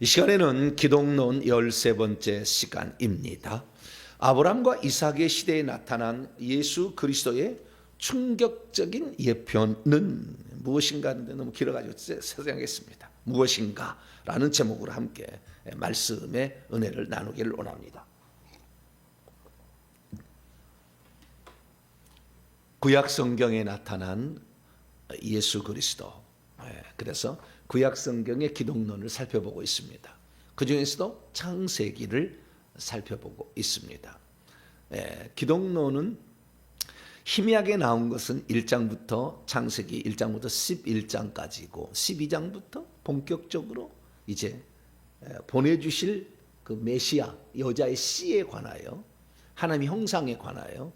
이 시간에는 기독론 13번째 시간입니다. 아브라함과 이삭의 시대에 나타난 예수 그리스도의 충격적인 예표는 무엇인가 하는데 너무 길어가지고 세상하겠습니다. 무엇인가 라는 제목으로 함께 말씀의 은혜를 나누기를 원합니다. 구약 성경에 나타난 예수 그리스도, 그래서 구약 성경의 기독론을 살펴보고 있습니다. 그 중에서도 창세기를 살펴보고 있습니다. 기독론은 희미하게 나온 것은 1장부터 창세기 1장부터 11장까지고 12장부터 본격적으로 이제 보내주실 그 메시아 여자의 씨에 관하여 하나님의 형상에 관하여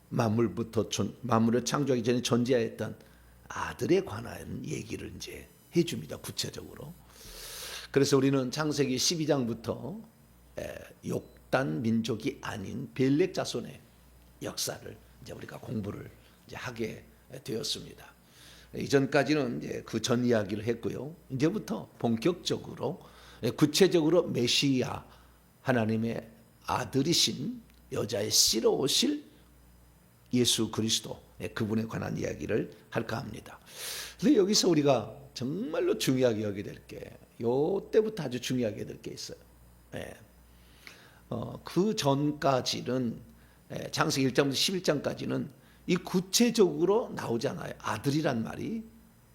만물을 창조하기 전에 존재하였던 아들에 관한 얘기를 이제 해줍니다. 구체적으로. 그래서 우리는 창세기 12장부터 욕단 민족이 아닌 벨렉 자손의 역사를 이제 우리가 공부를 이제 하게 되었습니다. 이전까지는 이제 그 전 이야기를 했고요. 이제부터 본격적으로 구체적으로 메시아 하나님의 아들이신 여자의 씨로 오실 예수 그리스도 그분에 관한 이야기를 할까 합니다. 근데 여기서 우리가 정말로 중요하게 여겨야 될 게 요때부터 아주 중요하게 될 게 있어요. 그 전까지는 창세기 1장부터 11장까지는 이 구체적으로 나오지 않아요. 아들이란 말이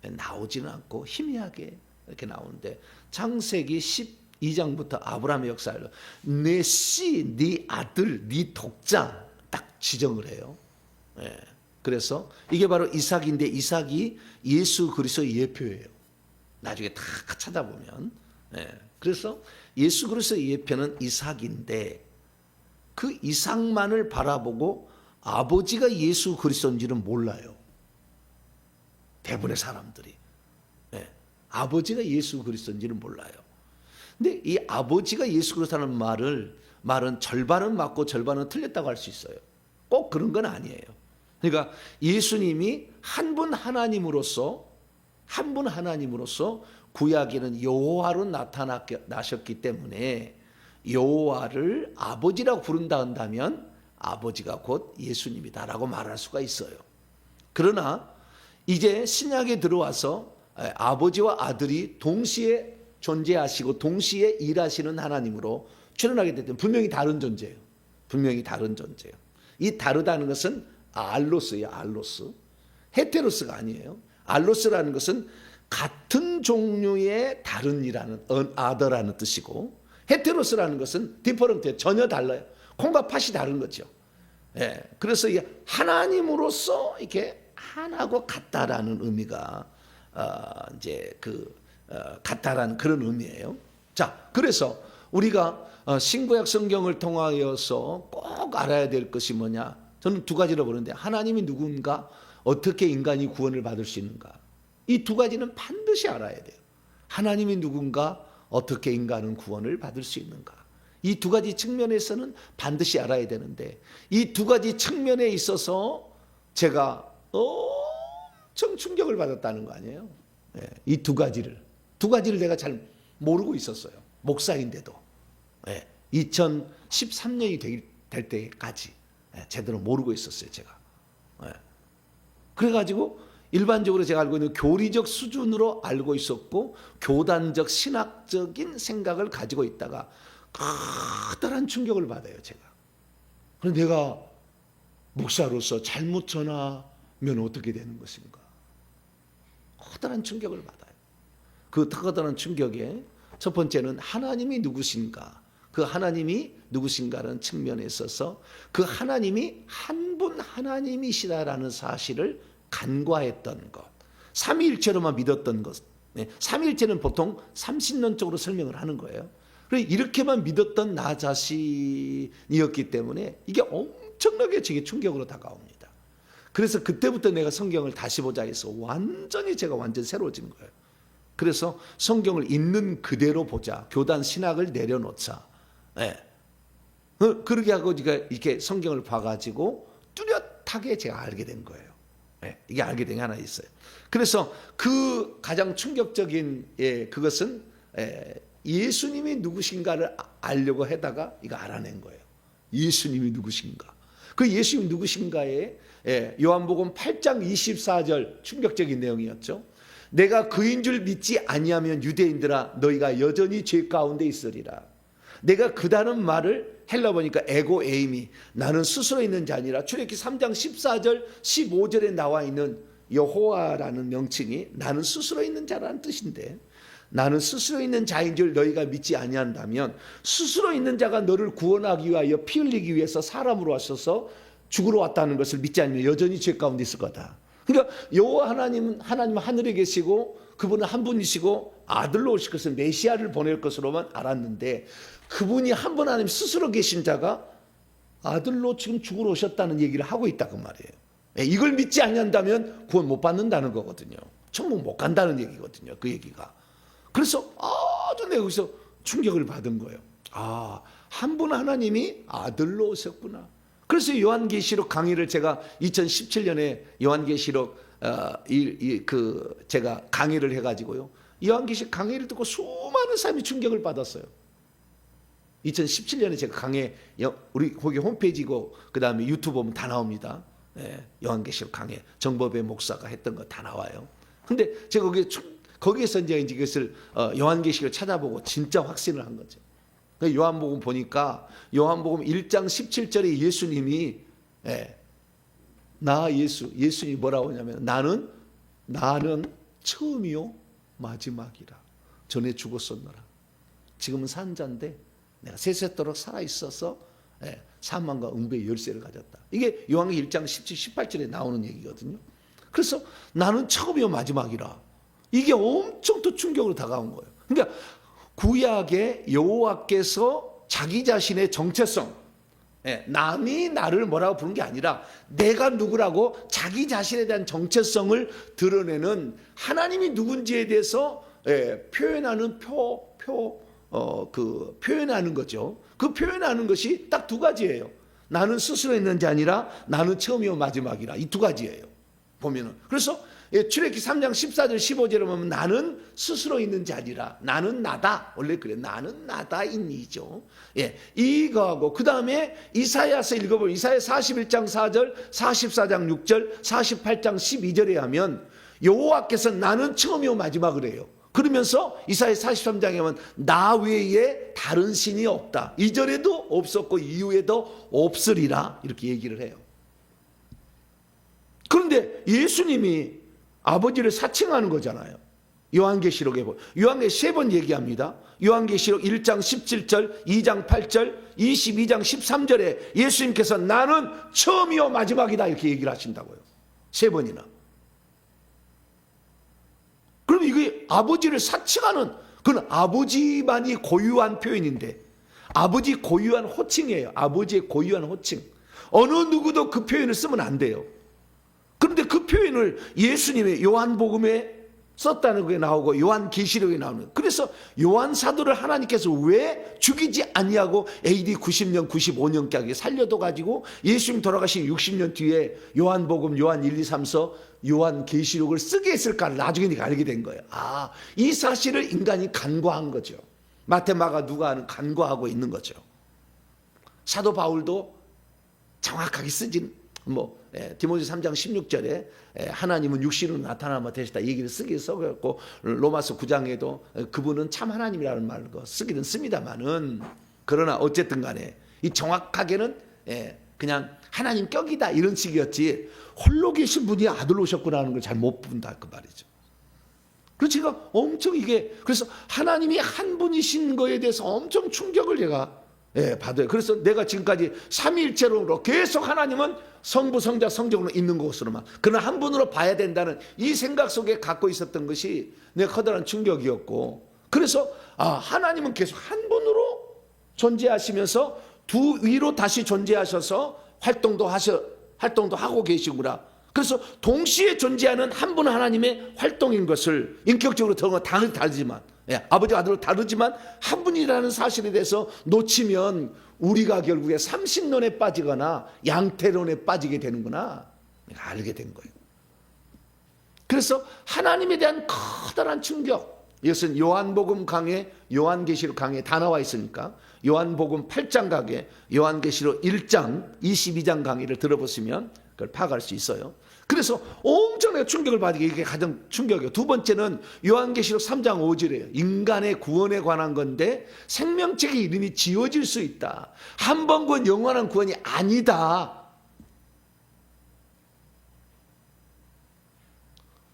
나오지는 않고 희미하게 이렇게 나오는데 창세기 12장부터 아브라함의 역사를 내 씨, 네 아들, 네 독자 딱 지정을 해요. 그래서 이게 바로 이삭인데 이삭이 예수 그리스도의 예표예요. 나중에 다 찾아보면. 그래서 예수 그리스도의 예표는 이삭인데 그 이삭만을 바라보고 아버지가 예수 그리스도인지는 몰라요. 대부분의 사람들이. 아버지가 예수 그리스도인지는 몰라요. 근데 이 아버지가 예수 그리스도라는 말은 절반은 맞고 절반은 틀렸다고 할 수 있어요. 꼭 그런 건 아니에요. 그러니까 예수님이 한 분 하나님으로서 구약에는 여호와로 나타나셨기 때문에 여호와를 아버지라고 부른다 한다면 아버지가 곧 예수님이다라고 말할 수가 있어요. 그러나 이제 신약에 들어와서 아버지와 아들이 동시에 존재하시고 동시에 일하시는 하나님으로 출현하게 됐던 분명히 다른 존재예요. 분명히 다른 존재예요. 이 다르다는 것은 알로스예요. 알로스. 헤테로스가 아니에요. 알로스라는 것은 같은 종류의 다른이라는 other라는 뜻이고 헤테로스라는 것은 디퍼런트 전혀 달라요. 콩과 팥이 다른 거죠. 그래서 하나님으로서 이렇게 하나고 같다라는 의미가 이제 같다라는 그런 의미예요. 자, 그래서 우리가 신구약 성경을 통하여서 꼭 알아야 될 것이 뭐냐? 저는 두 가지로 보는데 하나님이 누군가, 어떻게 인간이 구원을 받을 수 있는가? 이 두 가지는 반드시 알아야 돼요. 하나님이 누군가, 어떻게 인간은 구원을 받을 수 있는가? 이 두 가지 측면에서는 반드시 알아야 되는데 이 두 가지 측면에 있어서 제가 엄청 충격을 받았다는 거 아니에요? 이 두 가지를 내가 잘 모르고 있었어요. 목사인데도 2013년이 될 때까지 제대로 모르고 있었어요. 제가. 그래가지고 일반적으로 제가 알고 있는 교리적 수준으로 알고 있었고 교단적 신학적인 생각을 가지고 있다가 커다란 충격을 받아요. 제가. 그럼 내가 목사로서 잘못 전하면 어떻게 되는 것인가? 커다란 충격을 받아요. 그 커다란 충격에 첫 번째는 하나님이 누구신가? 그 하나님이 누구신가라는 측면에 있어서 그 하나님이 한 분 하나님이시다라는 사실을 간과했던 것, 삼위일체로만 믿었던 것. 삼위일체는 보통 30년적으로 설명을 하는 거예요. 이렇게만 믿었던 나 자신이었기 때문에 이게 엄청나게 제게 충격으로 다가옵니다. 그래서 그때부터 내가 성경을 다시 보자 해서 제가 완전 새로워진 거예요. 그래서 성경을 있는 그대로 보자. 교단 신학을 내려놓자. 그렇게 하고 이렇게 성경을 봐가지고 뚜렷하게 제가 알게 된 거예요. 이게 알게 된 게 하나 있어요. 그래서 그 가장 충격적인 그것은 예수님이 누구신가를 알려고 하다가 이거 알아낸 거예요. 예수님이 누구신가. 그 예수님이 누구신가에 요한복음 8장 24절 충격적인 내용이었죠. 내가 그인 줄 믿지 아니하면 유대인들아 너희가 여전히 죄 가운데 있으리라. 내가 그다는 말을 헬라 보니까 에고 에이미, 나는 스스로 있는 자 아니라, 출애굽기 3장 14절 15절에 나와 있는 여호와라는 명칭이 나는 스스로 있는 자라는 뜻인데, 나는 스스로 있는 자인 줄 너희가 믿지 아니한다면 스스로 있는 자가 너를 구원하기 위하여 피 흘리기 위해서 사람으로 왔어서 죽으러 왔다는 것을 믿지 않으면 여전히 죄 가운데 있을 거다. 그러니까 여호와 하나님은 하늘에 계시고 그분은 한 분이시고 아들로 오실 것을 메시아를 보낼 것으로만 알았는데, 그분이 한 분 하나님 스스로 계신 자가 아들로 지금 죽으러 오셨다는 얘기를 하고 있다고 말이에요. 이걸 믿지 않는다면 구원 못 받는다는 거거든요. 천국 못 간다는 얘기거든요. 그 얘기가. 그래서 아주 내가 여기서 충격을 받은 거예요. 한 분 하나님이 아들로 오셨구나. 그래서 요한계시록 강의를 제가 2017년에 요한계시록 제가 강의를 해가지고요. 요한계시록 강의를 듣고 수많은 사람이 충격을 받았어요. 2017년에 제가 강의, 우리 거기 홈페이지고 그 다음에 유튜브 보면 다 나옵니다. 요한계시록 강의 정법의 목사가 했던 거 다 나와요. 근데 제가 거기에서 이제 이것을 요한계시록을 찾아보고 진짜 확신을 한 거죠. 요한복음 보니까 요한복음 1장 17절에 예수님이 예수님이 뭐라고 하냐면 나는 처음이요 마지막이라. 전에 죽었었노라. 지금은 산 자인데 내가 세세토록 살아있어서 사망과 응배의 열쇠를 가졌다. 이게 요한계시록 1장 17, 18절에 나오는 얘기거든요. 그래서 나는 처음이요 마지막이라. 이게 엄청 또 충격으로 다가온 거예요. 그러니까 구약의 여호와께서 자기 자신의 정체성, 남이 나를 뭐라고 부른 게 아니라 내가 누구라고 자기 자신에 대한 정체성을 드러내는, 하나님이 누군지에 대해서 표현하는 표현하는 거죠. 그 표현하는 것이 딱 두 가지예요. 나는 스스로 있는 자 아니라 나는 처음이요 마지막이라. 이 두 가지예요. 보면은. 그래서 출애굽기 3장 14절 15절에 보면 나는 스스로 있는 자니라. 나는 나다. 원래 그래. 나는 나다인이죠. 이거하고 그 다음에 이사야서 읽어보면 이사야 41장 4절, 44장 6절, 48장 12절에 하면 여호와께서 나는 처음이요 마지막을 해요. 그러면서 이사야 43장에 보면 나 외에 다른 신이 없다. 이전에도 없었고 이후에도 없으리라. 이렇게 얘기를 해요. 그런데 예수님이 아버지를 사칭하는 거잖아요. 요한계시록에 보면 요한계시록 3번 얘기합니다. 요한계시록 1장 17절, 2장 8절, 22장 13절에 예수님께서 나는 처음이요 마지막이다 이렇게 얘기를 하신다고요. 3번이나. 그럼 이게 아버지를 사칭하는, 그건 아버지만이 고유한 표현인데, 아버지 고유한 호칭이에요. 아버지의 고유한 호칭. 어느 누구도 그 표현을 쓰면 안 돼요. 그런데 그 표현을 예수님의 요한복음에 썼다는 게 나오고 요한계시록에 나오는. 그래서 요한 사도를 하나님께서 왜 죽이지 아니하고 AD 90년 95년까지 살려둬 가지고 예수님 돌아가신 60년 뒤에 요한복음, 요한 1, 2, 3서 요한계시록을 쓰게 했을까를 나중에 내가 알게 된 거예요. 이 사실을 인간이 간과한 거죠. 마태, 마가, 누가는 간과하고 있는 거죠. 사도 바울도 정확하게 쓰진 디모데 3장 16절에 하나님은 육신으로 나타나면 되시다 얘기를 쓰기 써갖고 로마서 9장에도 그분은 참 하나님이라는 말을 쓰기는 씁니다만은, 그러나 어쨌든 간에 이 정확하게는 그냥 하나님 격이다 이런 식이었지 홀로 계신 분이 아들로 오셨구나 하는 걸 잘 못 본다 그 말이죠. 그래서 제가 엄청 그래서 하나님이 한 분이신 거에 대해서 엄청 충격을 제가 받아요. 그래서 내가 지금까지 삼위일체로 계속 하나님은 성부, 성자, 성령으로 있는 것으로만, 그러나 한 분으로 봐야 된다는 이 생각 속에 갖고 있었던 것이 내 커다란 충격이었고, 그래서 하나님은 계속 한 분으로 존재하시면서 두 위로 다시 존재하셔서 활동도 하고 계시구나. 그래서 동시에 존재하는 한 분 하나님의 활동인 것을 인격적으로 다르지만, 아버지와 아들로 다르지만 한 분이라는 사실에 대해서 놓치면 우리가 결국에 삼신론에 빠지거나 양태론에 빠지게 되는구나 알게 된 거예요. 그래서 하나님에 대한 커다란 충격, 이것은 요한복음 강해, 요한계시록 강해 다 나와 있으니까 요한복음 8장 강해, 요한계시록 1장, 22장 강의를 들어보시면 그걸 파악할 수 있어요. 그래서 엄청나게 충격을 받게, 이게 가장 충격이에요. 두 번째는 요한계시록 3장 5절이에요. 인간의 구원에 관한 건데 생명책의 이름이 지워질 수 있다. 한 번 구원 영원한 구원이 아니다.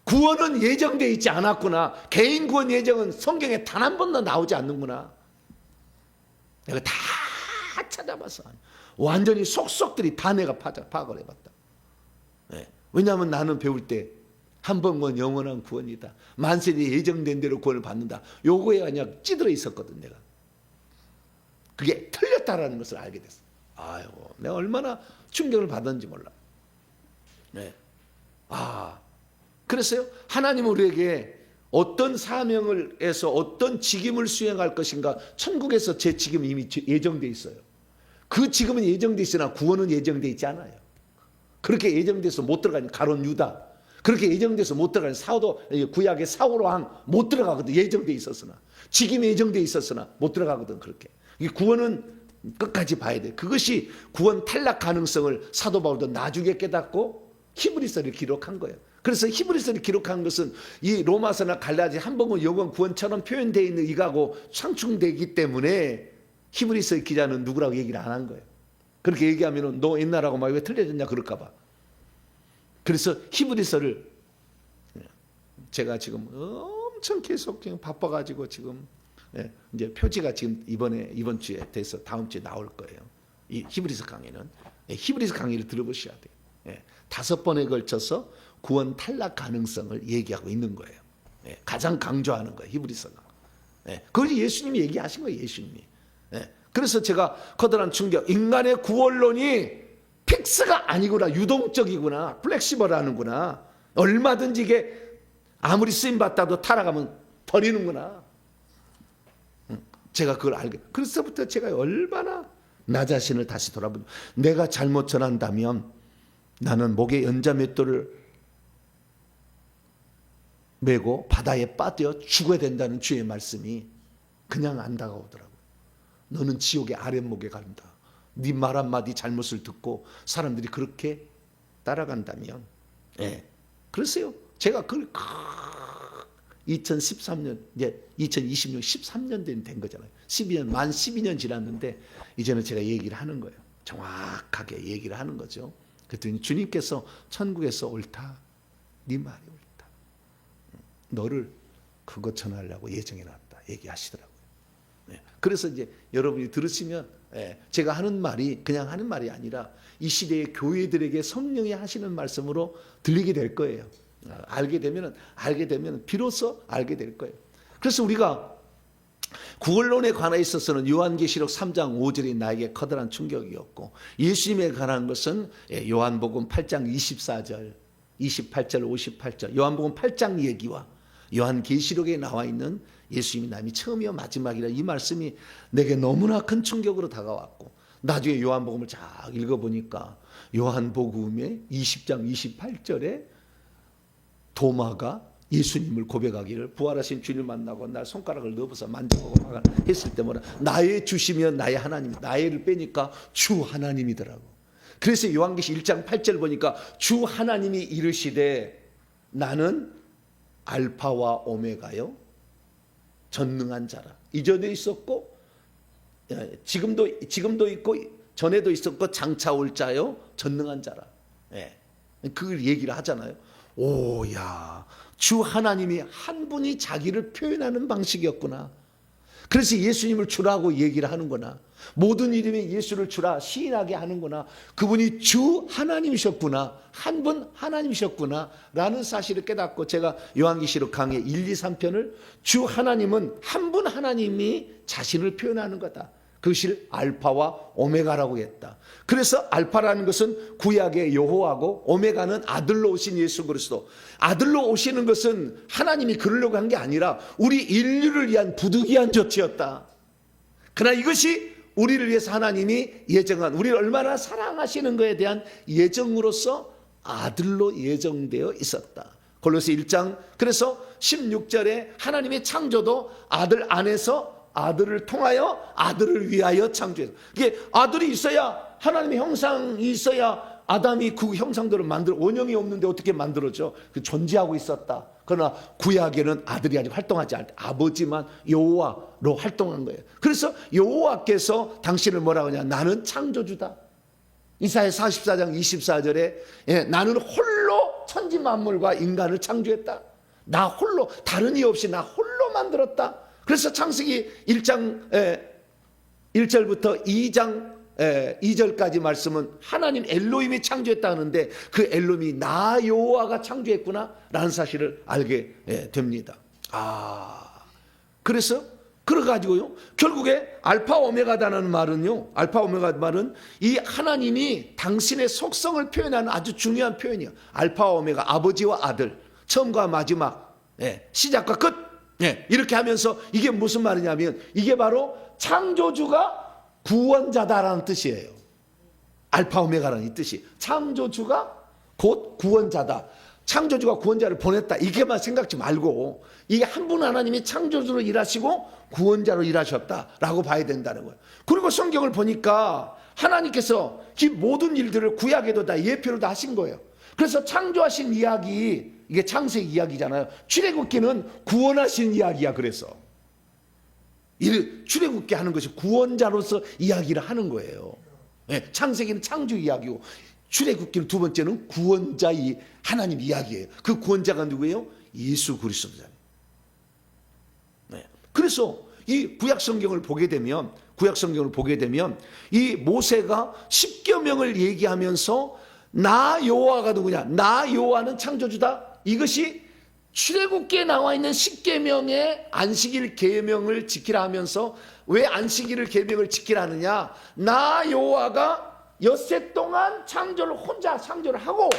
구원은 예정되어 있지 않았구나. 개인 구원 예정은 성경에 단 한 번도 나오지 않는구나. 내가 다 찾아봤어. 완전히 속속들이 다 내가 파악을 해봤다. 네. 왜냐하면 나는 배울 때 한 번 구원 영원한 구원이다. 만세에 예정된 대로 구원을 받는다. 요거에 그냥 찌들어 있었거든 내가. 그게 틀렸다라는 것을 알게 됐어. 아이고, 내가 얼마나 충격을 받았는지 몰라. 네. 그랬어요. 하나님은 우리에게 어떤 사명을 해서 어떤 직임을 수행할 것인가, 천국에서 제 직임이 이미 예정되어 있어요. 그 직임은 예정되어 있으나 구원은 예정되어 있지 않아요. 그렇게 예정돼서 못 들어가는 가룟 유다, 그렇게 예정돼서 못 들어가는 사도, 구약의 사울 왕 못 들어가거든. 예정되어 있었으나, 직임이 예정되어 있었으나 못 들어가거든. 그렇게 이 구원은 끝까지 봐야 돼. 그것이 구원 탈락 가능성을 사도 바울도 나중에 깨닫고 히브리서를 기록한 거예요. 그래서 히브리서를 기록한 것은 이 로마서나 갈라디 한 번은 영원 구원처럼 표현되어 있는 이거하고 상충되기 때문에 히브리서의 기자는 누구라고 얘기를 안 한 거예요. 그렇게 얘기하면 너 옛날하고 막 왜 틀려졌냐 그럴까 봐. 그래서 히브리서를 제가 지금 엄청 계속 바빠가지고 지금 이제 표지가 지금 이번 주에 돼서 다음 주에 나올 거예요. 이 히브리서 강의는 히브리서 강의를 들어보셔야 돼요. 5번에 걸쳐서 구원 탈락 가능성을 얘기하고 있는 거예요. 가장 강조하는 거예요. 히브리서가. 그걸 예수님이 얘기하신 거예요. 예수님이. 그래서 제가 커다란 충격. 인간의 구원론이 픽스가 아니구나. 유동적이구나. 플렉시벌하는구나. 얼마든지 이게 아무리 쓰임받다도 타락하면 버리는구나. 제가 그걸 알게. 그래서부터 제가 얼마나 나 자신을 다시 돌아보고, 내가 잘못 전한다면 나는 목에 연자맷돌을 메고 바다에 빠져 죽어야 된다는 주의 말씀이 그냥 안 다가오더라고요. 너는 지옥의 아랫목에 간다. 네 말 한마디 잘못을 듣고 사람들이 그렇게 따라간다면. 그랬어요. 제가 그걸 2013년, 이제 2026, 13년 된 거잖아요. 12년, 만 12년 지났는데 이제는 제가 얘기를 하는 거예요. 정확하게 얘기를 하는 거죠. 그랬더니 주님께서 천국에서 옳다. 네 말이 옳다. 너를 그것 전하려고 예정해놨다. 얘기하시더라고요. 그래서 이제 여러분이 들으시면 제가 하는 말이 그냥 하는 말이 아니라 이 시대의 교회들에게 성령이 하시는 말씀으로 들리게 될 거예요. 알게 되면 비로소 알게 될 거예요. 그래서 우리가 구원론에 관해 있어서는 요한계시록 3장 5절이 나에게 커다란 충격이었고, 예수님에 관한 것은 요한복음 8장 24절, 28절, 58절, 요한복음 8장 얘기와 요한계시록에 나와 있는 예수님이 남이 처음이요 마지막이라 이 말씀이 내게 너무나 큰 충격으로 다가왔고, 나중에 요한복음을 쫙 읽어보니까 요한복음의 20장 28절에 도마가 예수님을 고백하기를, 부활하신 주님을 만나고 날 손가락을 넣어서 만져보고 했을 때마다 나의 주시면 나의 하나님, 나의를 빼니까 주 하나님이더라고. 그래서 요한계시 1장 8절 보니까 주 하나님이 이르시되 나는 알파와 오메가요 전능한 자라. 이전에 있었고 지금도 있고 전에도 있었고 장차 올 자요 전능한 자라. 그 얘기를 하잖아요. 오야, 주 하나님이 한 분이 자기를 표현하는 방식이었구나. 그래서 예수님을 주라고 얘기를 하는구나. 모든 이름에 예수를 주라 시인하게 하는구나. 그분이 주 하나님이셨구나. 한 분 하나님이셨구나 라는 사실을 깨닫고, 제가 요한계시록 강의 1, 2, 3편을 주 하나님은 한 분 하나님이 자신을 표현하는 거다. 그것을 알파와 오메가라고 했다. 그래서 알파라는 것은 구약의 여호와고, 오메가는 아들로 오신 예수 그리스도. 아들로 오시는 것은 하나님이 그러려고 한 게 아니라 우리 인류를 위한 부득이한 조치였다. 그러나 이것이 우리를 위해서 하나님이 예정한, 우리를 얼마나 사랑하시는 것에 대한 예정으로서 아들로 예정되어 있었다. 골로새 1장. 그래서 16절에 하나님의 창조도 아들 안에서 아들을 통하여 아들을 위하여 창조해서, 이게 아들이 있어야, 하나님의 형상이 있어야 아담이 그 형상대로 원형이 없는데 어떻게 만들어져? 그 존재하고 있었다. 그러나 구약에는 아들이 아직 활동하지 않을 때 아버지만 여호와로 활동한 거예요. 그래서 여호와께서 당신을 뭐라고 하냐? 나는 창조주다. 이사야 44장 24절에 나는 홀로 천지 만물과 인간을 창조했다. 나 홀로, 다른 이 없이 나 홀로 만들었다. 그래서 창세기 1장 1절부터 2장 2절까지 말씀은 하나님 엘로힘이 창조했다 하는데, 그 엘로힘이 나 여호와가 창조했구나 라는 사실을 알게 됩니다. 그래서 그래가지고요, 결국에 알파 오메가다라는 말은요, 알파 오메가 말은 이 하나님이 당신의 속성을 표현하는 아주 중요한 표현이에요. 알파 오메가, 아버지와 아들, 처음과 마지막, 시작과 끝, 이렇게 하면서 이게 무슨 말이냐면, 이게 바로 창조주가 구원자다라는 뜻이에요. 알파 오메가라는 이 뜻이, 창조주가 곧 구원자다. 창조주가 구원자를 보냈다, 이게만 생각지 말고 이게 한 분 하나님이 창조주로 일하시고 구원자로 일하셨다라고 봐야 된다는 거예요. 그리고 성경을 보니까 하나님께서 이 모든 일들을 구약에도 다 예표로 다 하신 거예요. 그래서 창조하신 이야기, 이게 창세기 이야기잖아요. 출애굽기는 구원하신 이야기야. 그래서 출애굽기 하는 것이 구원자로서 이야기를 하는 거예요. 창세기는 창조 이야기고, 출애굽기는 두 번째는 구원자의 하나님 이야기예요. 그 구원자가 누구예요? 예수 그리스도잖아요. 그래서 이 구약 성경을 보게 되면 이 모세가 십계명을 얘기하면서 나 여호와가 누구냐? 나 여호와는 창조주다. 이것이 출애굽기에 나와 있는 십계명의 안식일 계명을 지키라 하면서, 왜 안식일을 계명을 지키라 하느냐? 나 여호와가 엿새 동안 창조를 혼자 창조를 하고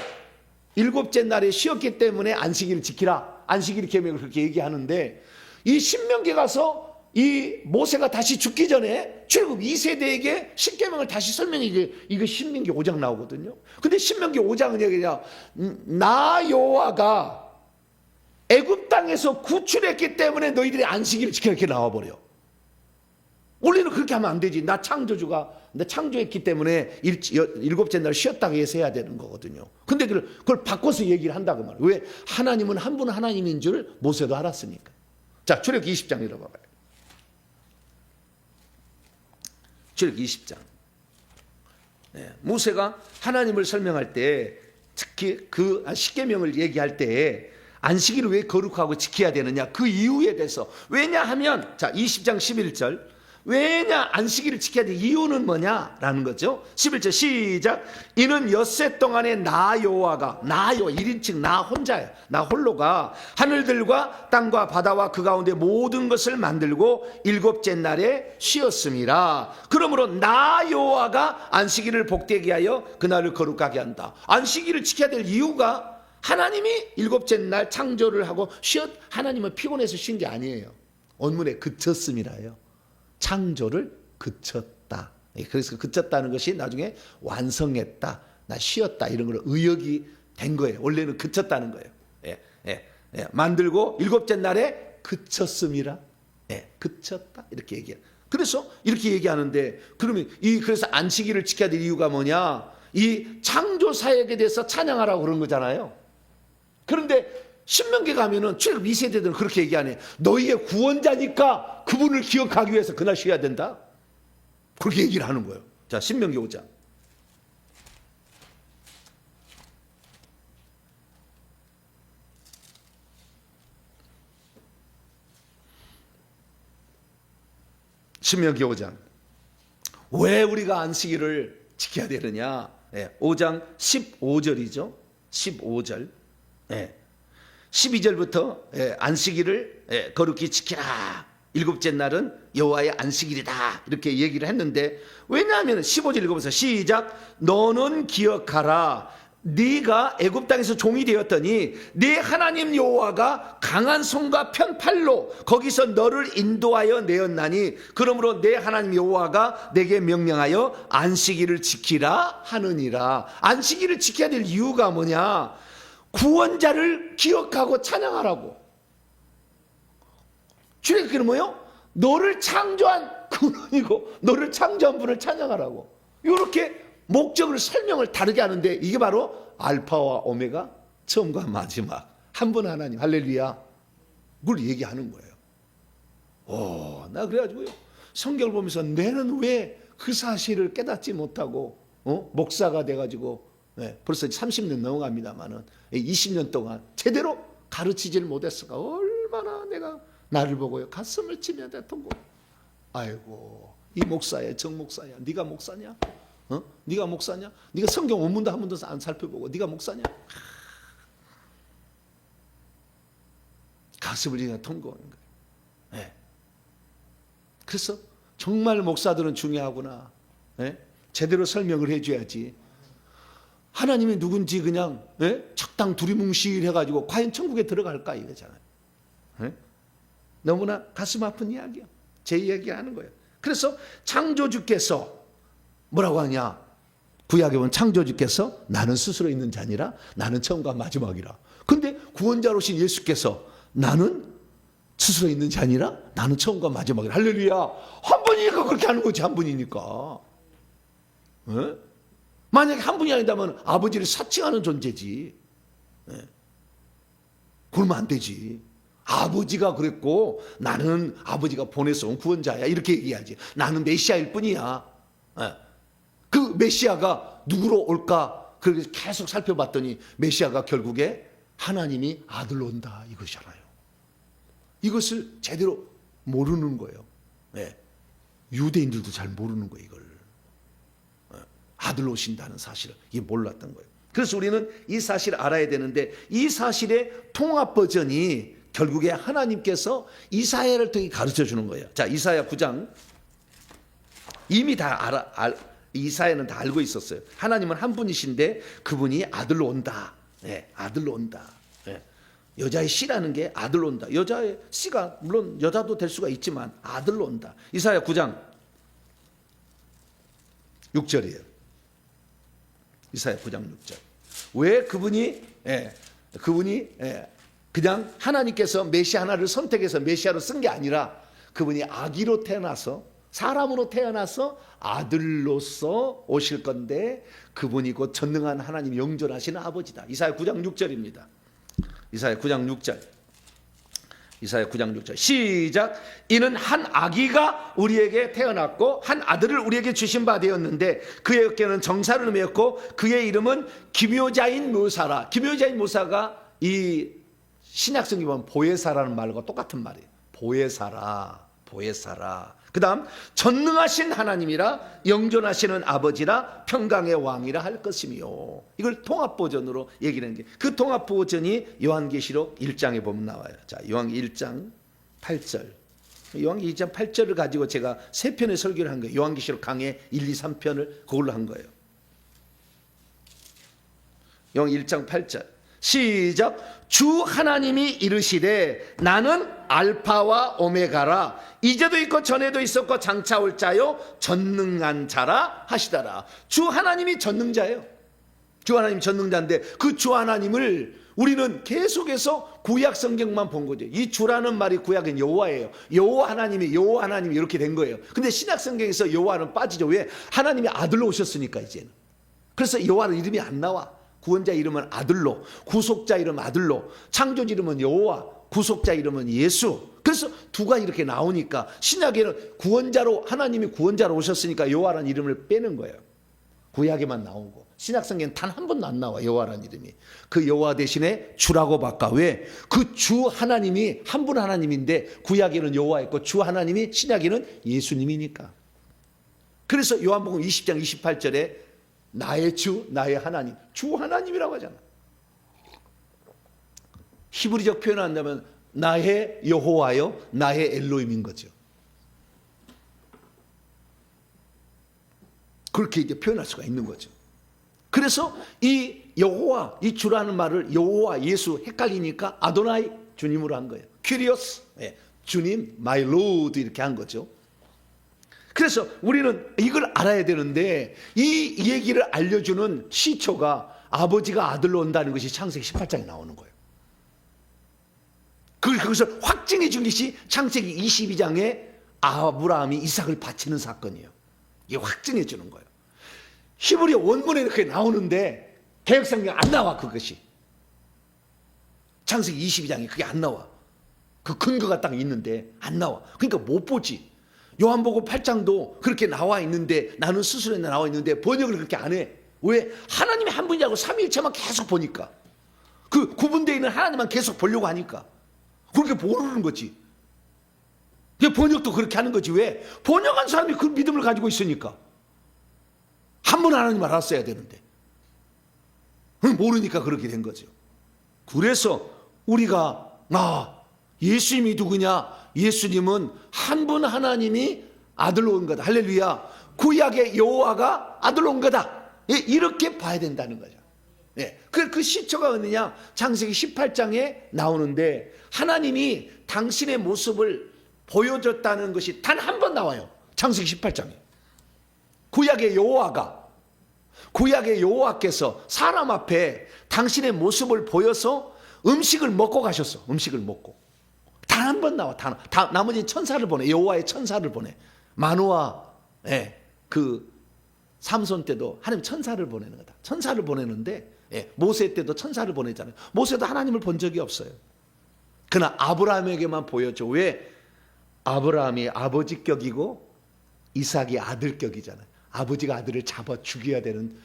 일곱째 날에 쉬었기 때문에 안식일을 지키라. 안식일 계명을 그렇게 얘기하는데, 이 신명기 가서 이 모세가 다시 죽기 전에 출애굽 2세대에게 십계명을 다시 설명해. 이거 신명기 5장 나오거든요. 근데 신명기 5장은 얘기냐? 나 여호와가 애굽 땅에서 구출했기 때문에 너희들이 안식일을 지키라, 이렇게 나와버려. 원래는 그렇게 하면 안 되지. 나 창조했기 때문에 일곱째 날 쉬었다고 해서 해야 되는 거거든요. 근데 그걸 바꿔서 얘기를 한다고 말이에요. 왜? 하나님은 한 분 하나님인 줄 모세도 알았으니까. 자, 출애굽기 20장 읽어봐봐요. 출애굽기 20장. 모세가 하나님을 설명할 때, 특히 그 십계명을 얘기할 때 안식일을 왜 거룩하고 지켜야 되느냐, 그 이유에 대해서. 왜냐하면, 자, 20장 11절, 왜냐 안식일을 지켜야 돼, 이유는 뭐냐라는 거죠. 11절 시작. 이는 엿새 동안에 나 여호와가, 나 여호와 1인칭 나 혼자야, 나 홀로가 하늘들과 땅과 바다와 그 가운데 모든 것을 만들고 일곱째 날에 쉬었음이라. 그러므로 나 여호와가 안식일을 복되게 하여 그날을 거룩하게 한다. 안식일을 지켜야 될 이유가, 하나님이 일곱째 날 창조를 하고 하나님은 피곤해서 쉰 게 아니에요. 원문에 그쳤음이라요. 창조를 그쳤다. 그래서 그쳤다는 것이 나중에 완성했다, 나 쉬었다, 이런 걸로 의역이 된 거예요. 원래는 그쳤다는 거예요. 만들고 일곱째 날에 그쳤음이라. 그쳤다, 이렇게 얘기해요. 그래서 이렇게 얘기하는데, 그러면 그래서 안식일을 지켜야 될 이유가 뭐냐? 이 창조 사역에 대해서 찬양하라고 그런 거잖아요. 그런데 신명기 가면은 출애굽 2세대들은 그렇게 얘기하네. 너희의 구원자니까 그분을 기억하기 위해서 그날 쉬어야 된다, 그렇게 얘기를 하는 거예요. 자, 신명기 5장. 신명기 5장. 왜 우리가 안식일을 지켜야 되느냐? 5장 15절이죠. 15절. 12절부터 안식일을 거룩히 지키라. 일곱째 날은 여호와의 안식일이다, 이렇게 얘기를 했는데, 왜냐하면 15절 읽어보세요. 시작. 너는 기억하라. 네가 애굽 땅에서 종이 되었더니 네 하나님 여호와가 강한 손과 편팔로 거기서 너를 인도하여 내었나니, 그러므로 네 하나님 여호와가 내게 명령하여 안식일을 지키라 하느니라. 안식일을 지켜야 될 이유가 뭐냐? 구원자를 기억하고 찬양하라고. 출애굽기는 뭐요? 너를 창조한 근원이고 너를 창조한 분을 찬양하라고. 이렇게 목적을 설명을 다르게 하는데 이게 바로 알파와 오메가, 처음과 마지막, 한 분 하나님, 할렐루야, 그걸 얘기하는 거예요. 나 그래가지고요, 성경을 보면서 내는 왜 그 사실을 깨닫지 못하고 목사가 돼가지고 벌써 30년 넘어갑니다만은 20년 동안 제대로 가르치지를 못했을까. 얼마나 내가 나를 보고요 가슴을 치며 대통고, 아이고 이 목사야, 정 목사야, 네가 목사냐? 네가 목사냐? 네가 성경 원문도 한 번도 안 살펴보고 네가 목사냐? 가슴을 그냥 통고하는 거예요. 그래서 정말 목사들은 중요하구나. 제대로 설명을 해줘야지. 하나님이 누군지 그냥 적당 두리뭉실해가지고 과연 천국에 들어갈까 이거잖아요. 너무나 가슴 아픈 이야기야. 제 이야기 하는 거예요. 그래서 창조주께서 뭐라고 하냐? 구약에 보면 창조주께서 나는 스스로 있는 자니라, 나는 처음과 마지막이라. 근데 구원자로 오신 예수께서 나는 스스로 있는 자니라, 나는 처음과 마지막이라. 할렐루야. 한 분이니까 그렇게 하는 거지. 한 분이니까. 만약에 한 분이 아니다면 아버지를 사칭하는 존재지. 그러면 안 되지. 아버지가 그랬고 나는 아버지가 보내서 온 구원자야 이렇게 얘기해야지. 나는 메시아일 뿐이야. 그 메시아가 누구로 올까? 그렇게 계속 살펴봤더니 메시아가 결국에 하나님이 아들로 온다 이것이잖아요. 이것을 제대로 모르는 거예요. 유대인들도 잘 모르는 거예요. 이걸 아들로 오신다는 사실을 이게 몰랐던 거예요. 그래서 우리는 이 사실을 알아야 되는데, 이 사실의 통합 버전이 결국에 하나님께서 이사야를 통해 가르쳐 주는 거예요. 자, 이사야 9장. 이미 다 이사야는 다 알고 있었어요. 하나님은 한 분이신데 그분이 아들로 온다. 아들로 온다. 여자의 씨라는 게 아들로 온다. 여자의 씨가 물론 여자도 될 수가 있지만 아들로 온다. 이사야 9장 6절이에요. 이사야 9장 6절. 왜 그분이 그냥 하나님께서 메시아 하나를 선택해서 메시아로 쓴 게 아니라 그분이 아기로 태어나서, 사람으로 태어나서 아들로서 오실 건데 그분이 곧 전능한 하나님, 영존하시는 아버지다. 이사야 9장 6절입니다. 이사야 9장 6절. 이사야 9장 6절. 시작. 이는 한 아기가 우리에게 태어났고 한 아들을 우리에게 주신 바 되었는데 그의 어깨는 정사를 메었고 그의 이름은 기묘자인 묘사라. 기묘자인 묘사가 이 신약성경에 보면 보혜사라는 말과 똑같은 말이에요. 보혜사라. 보혜사라. 그 다음 전능하신 하나님이라, 영존하시는 아버지라, 평강의 왕이라 할 것이며. 이걸 통합버전으로 얘기를 하는 게, 그 통합버전이 요한계시록 1장에 보면 나와요. 자, 요한계시록 1장 8절. 요한계시록 1장 8절을 가지고 제가 3편의 설교를 한 거예요. 요한계시록 강해 1, 2, 3편을 그걸로 한 거예요. 요한계시록 1장 8절. 시작. 주 하나님이 이르시되 나는 알파와 오메가라, 이제도 있고 전에도 있었고 장차 올 자요 전능한 자라 하시더라. 주 하나님이 전능자예요. 주 하나님이 전능자인데 그 주 하나님을 우리는 계속해서 구약 성경만 본 거죠. 이 주라는 말이 구약은 여호와예요. 여호와 하나님이 이렇게 된 거예요. 근데 신약 성경에서 여호와는 빠지죠. 왜? 하나님이 아들로 오셨으니까 이제는. 그래서 여호와는 이름이 안 나와. 구원자 이름은 아들로, 구속자 이름은 아들로, 창조주 이름은 여호와, 구속자 이름은 예수. 그래서 두가 이렇게 나오니까 신약에는 구원자로, 하나님이 구원자로 오셨으니까 여호와라는 이름을 빼는 거예요. 구약에만 나오고 신약 성경엔 단 한 번도 안 나와 여호와라는 이름이. 그 여호와 대신에 주라고 바꿔. 왜? 그 주 하나님이 한 분 하나님인데 구약에는 여호와였고 주 하나님이 신약에는 예수님이니까. 그래서 요한복음 20장 28절에 나의 주, 나의 하나님, 주 하나님이라고 하잖아. 히브리적 표현을 한다면 나의 여호와요, 나의 엘로힘인 거죠. 그렇게 이제 표현할 수가 있는 거죠. 그래서 이 여호와, 이 주라는 말을 여호와, 예수 헷갈리니까 아도나이, 주님으로 한 거예요. 큐리오스, 주님, 마이 로드 이렇게 한 거죠. 그래서 우리는 이걸 알아야 되는데 이 얘기를 알려주는 시초가 아버지가 아들로 온다는 것이 창세기 18장에 나오는 거예요. 그것을 확증해 준 것이 창세기 22장에 아브라함이 이삭을 바치는 사건이에요. 이게 확증해 주는 거예요. 히브리 원문에 이렇게 나오는데 개역성경 안 나와. 그것이 창세기 22장에 그게 안 나와. 그 근거가 딱 있는데 안 나와. 그러니까 못 보지. 요한복음 8장도 그렇게 나와 있는데, 나는 스스로 나와 있는데 번역을 그렇게 안 해. 왜? 하나님이 한 분이라고 삼위일체만 계속 보니까, 그 구분되어 있는 하나님만 계속 보려고 하니까 그렇게 모르는 거지. 번역도 그렇게 하는 거지. 왜? 번역한 사람이 그 믿음을 가지고 있으니까. 한 번 하나님 알았어야 되는데 모르니까 그렇게 된 거죠. 그래서 우리가 예수님이 누구냐? 예수님은 한 분 하나님이 아들로 온 거다. 할렐루야. 구약의 여호와가 아들로 온 거다. 이렇게 봐야 된다는 거죠. 그 시초가 어느냐? 창세기 18장에 나오는데, 하나님이 당신의 모습을 보여줬다는 것이 단 한 번 나와요. 창세기 18장에. 구약의 여호와께서 사람 앞에 당신의 모습을 보여서 음식을 먹고 가셨어. 음식을 먹고. 단 한 번 나와. 나머지 천사를 보내. 여호와의 천사를 보내. 마노아, 그 삼손 때도 하나님 천사를 보내는 거다. 천사를 보내는데, 모세 때도 천사를 보냈잖아요. 모세도 하나님을 본 적이 없어요. 그러나 아브라함에게만 보여줘. 왜? 아브라함이 아버지격이고 이삭이 아들격이잖아요. 아버지가 아들을 잡아 죽여야 되는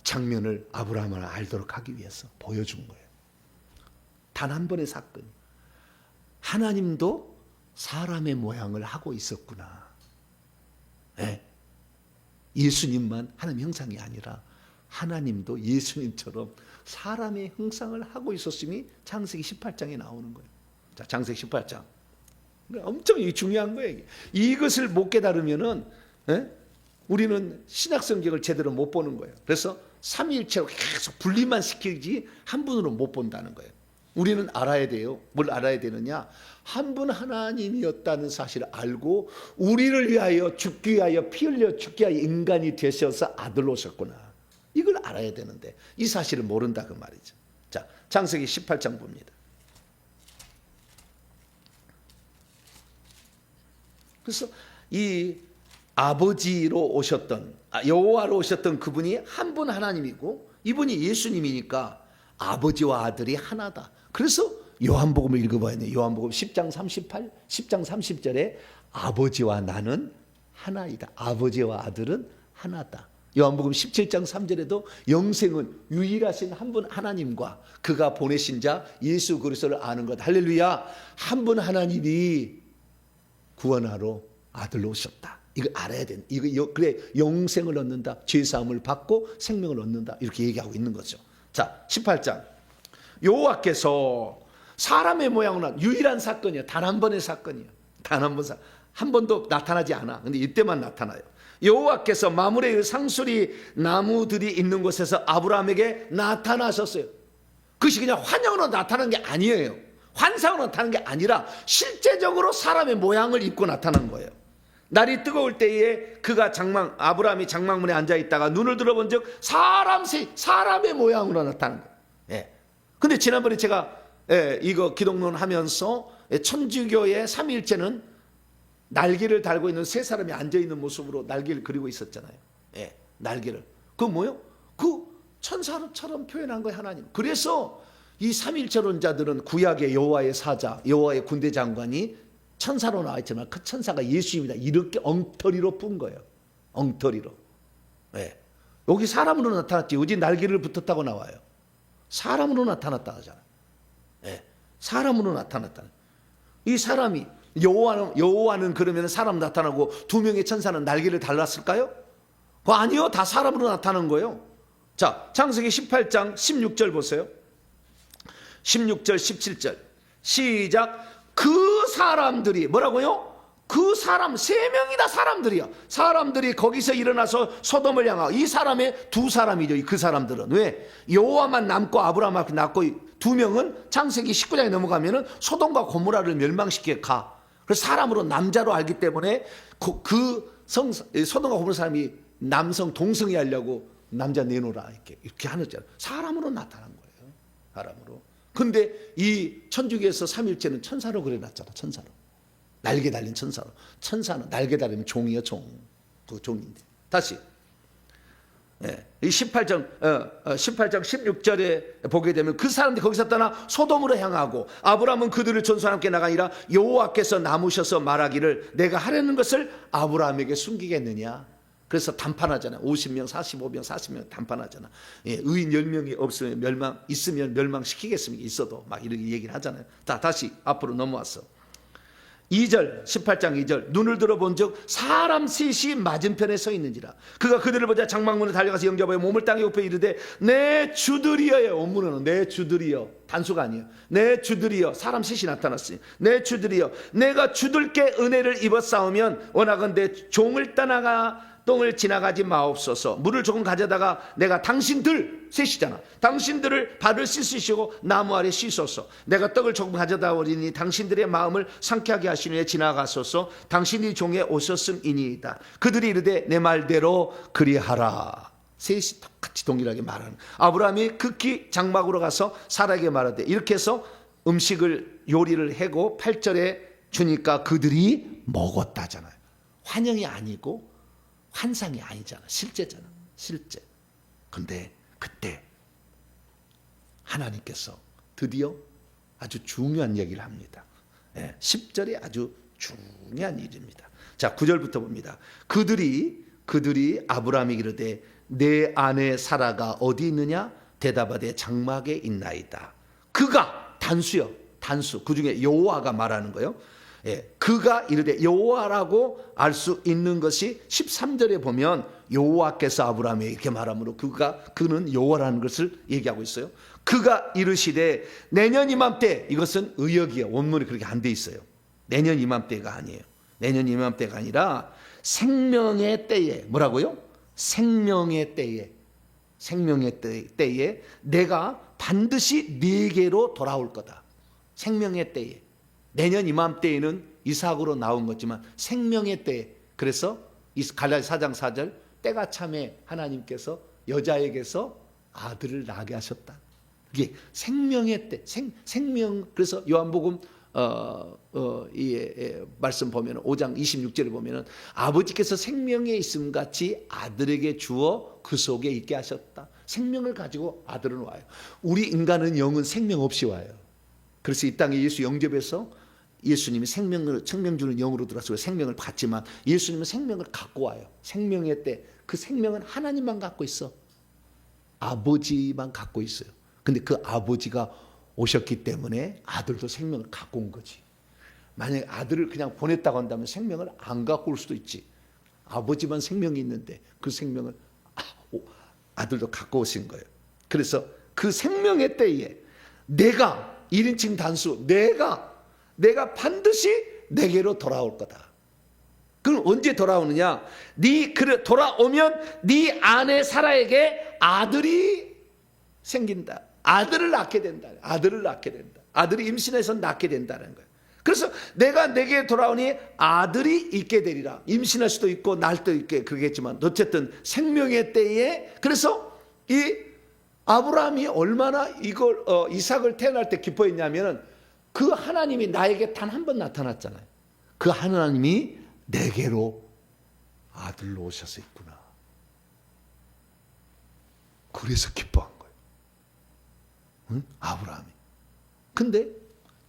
장면을 아브라함을 알도록 하기 위해서 보여준 거예요. 단 한 번의 사건. 하나님도 사람의 모양을 하고 있었구나. 예수님만 하나님 형상이 아니라 하나님도 예수님처럼 사람의 형상을 하고 있었음이 창세기 18장에 나오는 거예요. 자, 창세기 18장. 엄청 중요한 거예요. 이것을 못 깨달으면은 우리는 신약 성경을 제대로 못 보는 거예요. 그래서 삼위일체로 계속 분리만 시키지 한 분으로 못 본다는 거예요. 우리는 알아야 돼요. 뭘 알아야 되느냐? 한 분 하나님이었다는 사실을 알고 우리를 위하여 죽기 위하여 피 흘려 죽기 위하여 인간이 되셔서 아들로 오셨구나. 이걸 알아야 되는데 이 사실을 모른다 그 말이죠. 자, 창세기 18장 봅니다. 그래서 이 아버지로 오셨던, 여호와로 오셨던 그분이 한 분 하나님이고 이분이 예수님이니까 아버지와 아들이 하나다. 그래서 요한복음을 읽어봐야 돼요. 요한복음 10장 38, 10장 30절에 아버지와 나는 하나이다. 아버지와 아들은 하나다. 요한복음 17장 3절에도 영생은 유일하신 한 분 하나님과 그가 보내신 자 예수 그리스도를 아는 것. 할렐루야. 한 분 하나님이 구원하러 아들로 오셨다. 이거 알아야 돼. 그래 영생을 얻는다. 죄사함을 받고 생명을 얻는다. 이렇게 얘기하고 있는 거죠. 자, 18장. 여호와께서 사람의 모양으로 난 유일한 사건이야. 단 한 번의 사건이야. 단 한 번 한 번도 나타나지 않아. 근데 이때만 나타나요. 여호와께서 마므레의 상수리 나무들이 있는 곳에서 아브라함에게 나타나셨어요. 그것이 그냥 환영으로 나타난 게 아니에요. 환상으로 나타난 게 아니라 실제적으로 사람의 모양을 입고 나타난 거예요. 날이 뜨거울 때에 그가 아브라함이 장막문에 앉아 있다가 눈을 들어본즉 사람의 모양으로 나타난 거예요. 근데 지난번에 제가 이거 기독론 하면서 천주교의 삼위일체는 날개를 달고 있는 세 사람이 앉아 있는 모습으로 날개를 그리고 있었잖아요. 날개를. 그 뭐요? 그 천사처럼 표현한 거예요, 하나님. 그래서 이 삼위일체론자들은 구약의 여호와의 사자, 여호와의 군대 장관이 천사로 나와 있지만 그 천사가 예수입니다. 이렇게 엉터리로 푼 거예요. 엉터리로. 여기 사람으로 나타났지. 여기 날개를 붙었다고 나와요. 사람으로 나타났다 하잖아요. 사람으로 나타났다. 이 사람이 여호와는 그러면 사람 나타나고 두 명의 천사는 날개를 달랐을까요? 아니요. 다 사람으로 나타난 거예요. 자, 창세기 18장 16절 보세요. 16절 17절 시작. 그 사람들이 뭐라고요? 그 사람 세 명이 다 사람들이야. 사람들이 거기서 일어나서 소돔을 향하고 이 사람의 두 사람이죠. 그 사람들은 왜? 여호와만 남고 아브라함만 남고 두 명은 창세기 19장에 넘어가면은 소돔과 고모라를 멸망시키게 가. 그래서 사람으로 남자로 알기 때문에 소돔과 고모라 사람이 남성 동성애 하려고 남자 내놓으라 이렇게 하잖아요. 사람으로 나타난 거예요. 사람으로. 근데 이 천주교에서 삼일체는 천사로 그려놨잖아. 천사로. 날개 달린 천사로. 천사는 날개 달린 종이요, 종. 그 종인데. 다시. 예, 이 18장 16절에 보게 되면 그 사람들이 거기서 떠나 소돔으로 향하고 아브라함은 그들을 전소와 함께 나가니라 여호와께서 남으셔서 말하기를 내가 하려는 것을 아브라함에게 숨기겠느냐. 그래서 단판하잖아. 50명, 45명, 40명 단판하잖아. 예, 의인 10명이 없으면 있으면 멸망시키겠습니까? 있어도 막 이렇게 얘기를 하잖아요. 다시 앞으로 넘어왔어. 2절 18장 2절 눈을 들어본 즉 사람 셋이 맞은편에 서 있는지라 그가 그들을 보자 장막문에 달려가서 영접하여 몸을 땅에 엎어 이르되 내 주들이여요. 원문은 내 주들이여 단수가 아니에요. 내 주들이여 사람 셋이 나타났어요. 내 주들이여 내가 주들께 은혜를 입어 싸우면 원하건대 종을 떠나가 똥을 지나가지 마옵소서. 물을 조금 가져다가 내가 당신들 셋이잖아. 당신들을 발을 씻으시고 나무 아래 씻소서. 내가 떡을 조금 가져다 오리니 당신들의 마음을 상쾌하게 하시는 후에 지나가소서. 당신이 종에 오셨음이니이다. 그들이 이르되 내 말대로 그리하라. 셋이 똑같이 동일하게 말하는. 아브라함이 극히 장막으로 가서 사라에게 말하되 이렇게 해서 음식을 요리를 하고 8절에 주니까 그들이 먹었다잖아요. 환영이 아니고 환상이 아니잖아. 실제잖아. 실제. 근데 그때 하나님께서 드디어 아주 중요한 얘기를 합니다. 10절이 아주 중요한 일입니다. 자, 9절부터 봅니다. 그들이 아브라함이 이르되 내 아내 사라가 어디 있느냐? 대답하되 장막에 있나이다. 그가 단수요. 단수. 그중에 여호와가 말하는 거예요. 그가 이르되 여호와라고 알 수 있는 것이 13절에 보면 여호와께서 아브라함에게 이렇게 말하므로 그는 여호와라는 것을 얘기하고 있어요. 그가 이르시되 내년 이맘때 이것은 의역이에요. 원문이 그렇게 안 돼 있어요. 내년 이맘때가 아니에요. 내년 이맘때가 아니라 생명의 때에 뭐라고요? 생명의 때에 내가 반드시 네게로 돌아올 거다. 생명의 때에. 내년 이맘때에는 이삭으로 나온 거지만 생명의 때에. 그래서 갈라디아 4장 4절 때가 참에 하나님께서 여자에게서 아들을 낳게 하셨다. 이게 생명의 때, 생명. 그래서 요한복음 말씀 보면 5장 26절에 보면은 아버지께서 생명에 있음 같이 아들에게 주어 그 속에 있게 하셨다. 생명을 가지고 아들은 와요. 우리 인간은 영은 생명 없이 와요. 그래서 이 땅에 예수 영접해서 예수님이 생명 주는 영으로 들어서 생명을 받지만 예수님은 생명을 갖고 와요. 생명의 때 그 생명은 하나님만 갖고 있어. 아버지만 갖고 있어요. 근데 그 아버지가 오셨기 때문에 아들도 생명을 갖고 온 거지. 만약에 아들을 그냥 보냈다고 한다면 생명을 안 갖고 올 수도 있지. 아버지만 생명이 있는데 그 생명을 아들도 갖고 오신 거예요. 그래서 그 생명의 때에 내가 1인칭 단수 내가 반드시 내게로 돌아올 거다. 그럼 언제 돌아오느냐? 돌아오면 네 아내 사라에게 아들이 생긴다. 아들을 낳게 된다. 아들이 임신해서 낳게 된다는 거예요. 그래서 내가 내게 돌아오니 아들이 있게 되리라. 임신할 수도 있고 낳을 수도 있게 그러겠지만 어쨌든 생명의 때에. 그래서 이 아브라함이 얼마나 이삭을 태어날 때 기뻐했냐면은 그 하나님이 나에게 단 한 번 나타났잖아요. 그 하나님이 내게로 아들로 오셔서 있구나. 그래서 기뻐한 거예요. 응? 아브라함이. 근데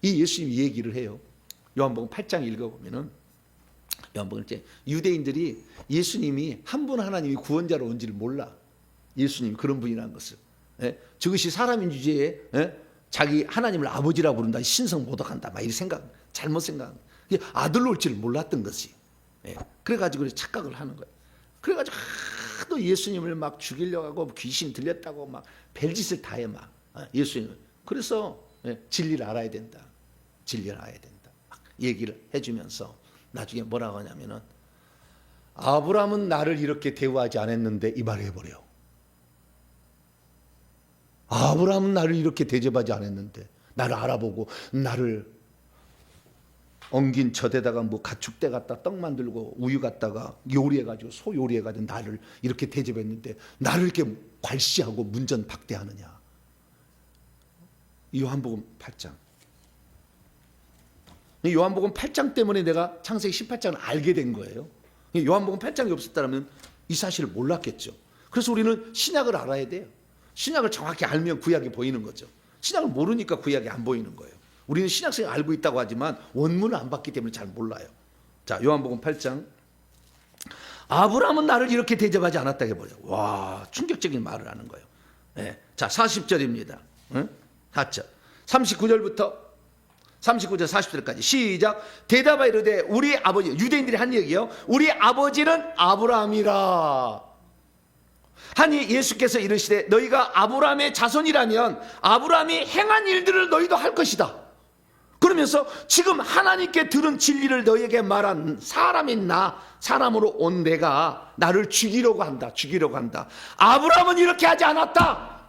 이 예수님이 얘기를 해요. 요한복음 8장 읽어보면은 요한복음 이제 유대인들이 예수님이 한 분 하나님이 구원자로 온지를 몰라. 예수님이 그런 분이라는 것을. 저것이 사람인 주제에 자기 하나님을 아버지라고 부른다. 신성 모독한다. 막 이렇게 잘못 생각. 아들로 올지를 몰랐던 것이. 그래가지고 착각을 하는 거예요. 그래가지고 하도 예수님을 막 죽이려고 하고 귀신 들렸다고 막 별짓을 다 해 막 예수님을. 그래서 진리를 알아야 된다. 진리를 알아야 된다. 막 얘기를 해주면서 나중에 뭐라고 하냐면은 아브라함은 나를 이렇게 대우하지 않았는데 이 말을 해버려. 아브라함은 나를 이렇게 대접하지 않았는데 나를 알아보고 나를 엉긴 젖에다가 뭐 가축대 갖다 떡 만들고 우유 갖다가 요리해가지고 소 요리해가지고 나를 이렇게 대접했는데 나를 이렇게 괄시하고 문전박대하느냐. 요한복음 8장. 요한복음 8장 때문에 내가 창세기 18장을 알게 된 거예요. 요한복음 8장이 없었다면 이 사실을 몰랐겠죠. 그래서 우리는 신약을 알아야 돼요. 신약을 정확히 알면 구약이 보이는 거죠. 신약을 모르니까 구약이 안 보이는 거예요. 우리는 신약성을 알고 있다고 하지만 원문을 안 봤기 때문에 잘 몰라요. 자, 요한복음 8장. 아브라함은 나를 이렇게 대접하지 않았다 해보자. 와, 충격적인 말을 하는 거예요. 네. 자, 40절입니다. 응? 4절. 39절부터 39절 40절까지 시작. 대답하여 이르되 우리 아버지, 유대인들이 한 얘기요. 우리 아버지는 아브라함이라. 하니 예수께서 이르시되 너희가 아브라함의 자손이라면 아브라함이 행한 일들을 너희도 할 것이다. 그러면서 지금 하나님께 들은 진리를 너희에게 말한 사람이 나, 사람으로 온 내가 나를 죽이려고 한다. 죽이려고 한다. 아브라함은 이렇게 하지 않았다.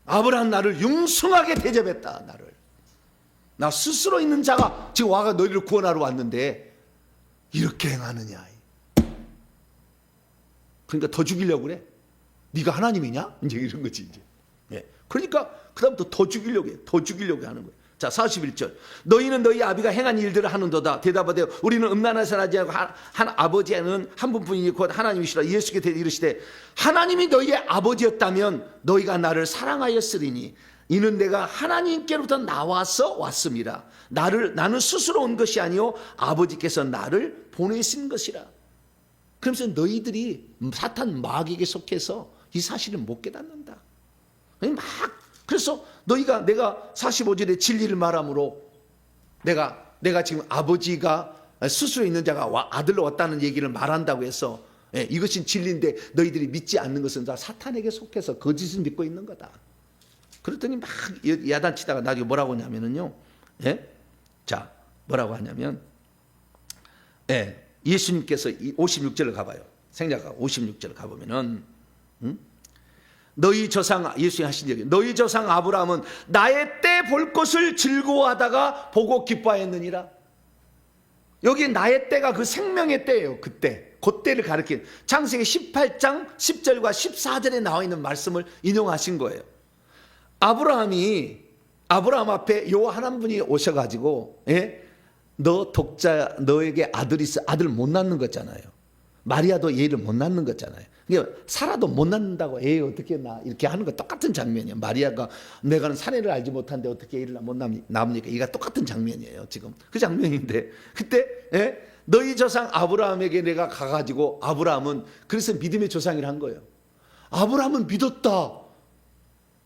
아브라함 나를 융숭하게 대접했다. 나를. 나 스스로 있는 자가 지금 와가 너희를 구원하러 왔는데 이렇게 행하느냐. 그러니까 더 죽이려고 그래. 네가 하나님이냐? 이제 이런 거지 이제. 예. 그러니까 그다음부터 더 죽이려고 해. 더 죽이려고 하는 거예요. 자, 41절. 너희는 너희 아비가 행한 일들을 하는도다. 대답하되 우리는 음란하서 나지 않고 한 아버지는 한 분뿐이니 곧 하나님이시라. 예수께 이르시되 하나님이 너희의 아버지였다면 너희가 나를 사랑하였으리니 이는 내가 하나님께로부터 나와서 왔습니다. 나는 스스로 온 것이 아니요 아버지께서 나를 보내신 것이라. 그러면서 너희들이 사탄 마귀에게 속해서 이 사실을 못 깨닫는다. 그래서 너희가 내가 45절에 진리를 말함으로 내가 지금 아버지가 스스로 있는 자가 아들로 왔다는 얘기를 말한다고 해서 이것이 진리인데 너희들이 믿지 않는 것은 다 사탄에게 속해서 거짓을 믿고 있는 거다. 그랬더니 막 야단치다가 나중에 뭐라고 하냐면요. 자, 뭐라고 하냐면 예수님께서 56절을 가봐요. 생략하고 56절을 가보면은 너희 조상 예수님 하신 얘기. 너희 조상 아브라함은 나의 때 볼 것을 즐거워하다가 보고 기뻐하였느니라. 여기 나의 때가 그 생명의 때예요. 그때. 그때를 가리킨 창세기 18장 10절과 14절에 나와 있는 말씀을 인용하신 거예요. 아브라함 앞에 요 한 분이 오셔가지고 너 독자 너에게 아들이 있어. 아들 못 낳는 거잖아요. 마리아도 얘를 못 낳는 거잖아요. 그러니까 사라도 못 낳는다고 애 어떻게 낳아 이렇게 하는 거 똑같은 장면이에요. 마리아가 내가는 사내를 알지 못한데 어떻게 애를 못 낳습니까? 이가 똑같은 장면이에요. 지금 그 장면인데 그때 너희 조상 아브라함에게 내가 가가지고 아브라함은 그래서 믿음의 조상이라 한 거예요. 아브라함은 믿었다.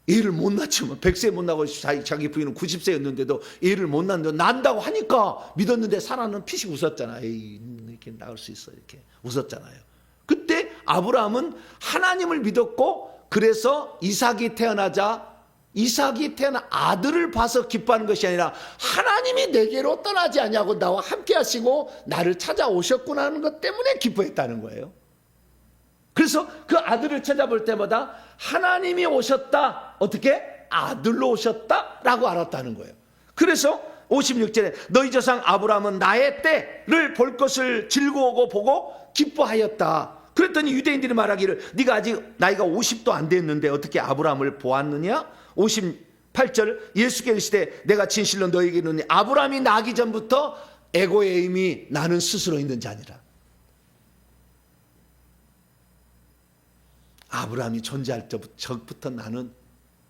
애를 못 낳지만 100세 못 낳고 자기 부인은 90세였는데도 애를 못 낳는데 난다고 하니까 믿었는데 사라는 피식 웃었잖아. 에이, 이렇게 낳을 수 있어 이렇게 웃었잖아요. 그때 아브라함은 하나님을 믿었고 그래서 이삭이 태어난 아들을 봐서 기뻐하는 것이 아니라 하나님이 내게로 떠나지 않냐고 나와 함께 하시고 나를 찾아오셨구나 하는 것 때문에 기뻐했다는 거예요. 그래서 그 아들을 찾아볼 때마다 하나님이 오셨다. 어떻게? 아들로 오셨다라고 알았다는 거예요. 그래서 56절에 너희 조상 아브라함은 나의 때를 볼 것을 즐거워하고 보고 기뻐하였다. 그랬더니 유대인들이 말하기를 네가 아직 나이가 50도 안 됐는데 어떻게 아브라함을 보았느냐? 58절 예수께서 이르시되 내가 진실로 너희에게 이르노니 아브라함이 나기 전부터 에고의 의미 나는 스스로 있는 자니라. 아브라함이 존재할 적부터 나는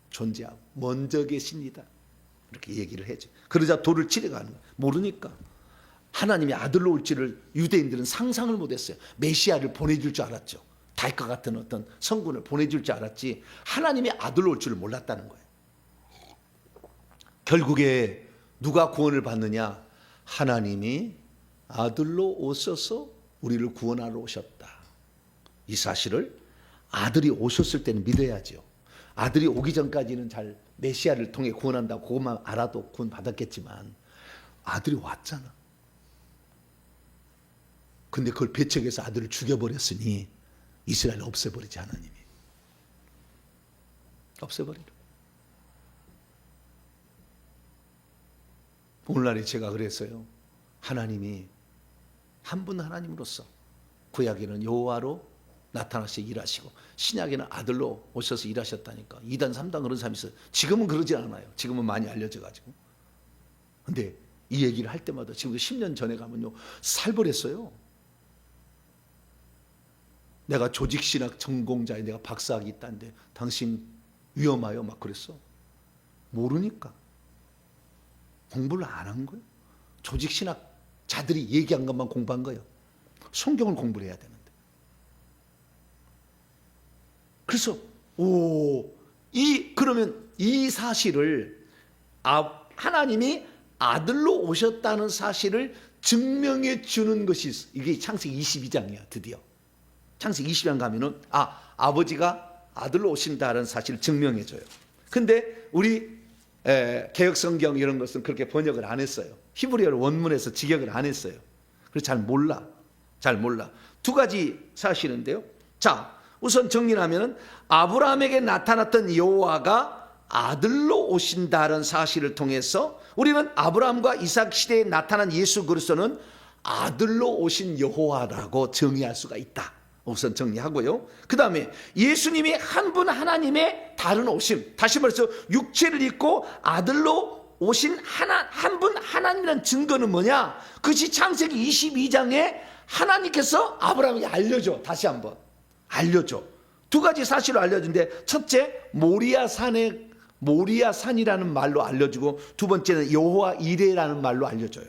존재하고 먼저 계십니다. 이렇게 얘기를 해줘. 그러자 돌을 치러 가는 거야. 모르니까. 하나님이 아들로 올지를 유대인들은 상상을 못했어요. 메시아를 보내줄 줄 알았죠. 다윗과 같은 어떤 성군을 보내줄 줄 알았지 하나님이 아들로 올 줄을 몰랐다는 거예요. 결국에 누가 구원을 받느냐? 하나님이 아들로 오셔서 우리를 구원하러 오셨다. 이 사실을 아들이 오셨을 때는 믿어야죠. 아들이 오기 전까지는 잘 메시아를 통해 구원한다고 그것만 알아도 구원 받았겠지만 아들이 왔잖아. 근데 그걸 배척해서 아들을 죽여버렸으니 이스라엘을 없애버리지 하나님이. 없애버리려. 오늘날에 제가 그랬어요. 하나님이 한 분 하나님으로서 구약에는 여호와로 나타나셔 일하시고 신약에는 아들로 오셔서 일하셨다니까. 2단 3단 그런 사람이 있어요. 지금은 그러지 않아요. 지금은 많이 알려져 가지고. 근데 이 얘기를 할 때마다 지금 10년 전에 가면요 살벌했어요. 내가 조직신학 전공자에 내가 박사학위 있다는데 당신 위험하여 막 그랬어. 모르니까. 공부를 안 한 거예요. 조직신학 자들이 얘기한 것만 공부한 거예요. 성경을 공부를 해야 되는데. 그래서 그러면 이 사실을 하나님이 아들로 오셨다는 사실을 증명해 주는 것이 있어. 이게 창세기 22장이야 드디어. 창세기 22장 가면은 아버지가 아들로 오신다는 사실을 증명해 줘요. 근데 우리 개역성경 이런 것은 그렇게 번역을 안 했어요. 히브리어를 원문에서 직역을 안 했어요. 그래서 잘 몰라. 두 가지 사실인데요. 자, 우선 정리하면은 아브라함에게 나타났던 여호와가 아들로 오신다는 사실을 통해서 우리는 아브라함과 이삭 시대에 나타난 예수 그리스도는 아들로 오신 여호와라고 정의할 수가 있다. 우선 정리하고요. 그 다음에 예수님이 한 분 하나님의 다른 오심, 다시 말해서 육체를 입고 아들로 오신 한 분 하나님이라는 증거는 뭐냐? 그것이 창세기 22장에 하나님께서 아브라함에게 알려줘. 다시 한번 알려줘. 두 가지 사실을 알려준데, 첫째 모리아산이라는 말로 알려주고, 두 번째는 여호와 이레라는 말로 알려줘요.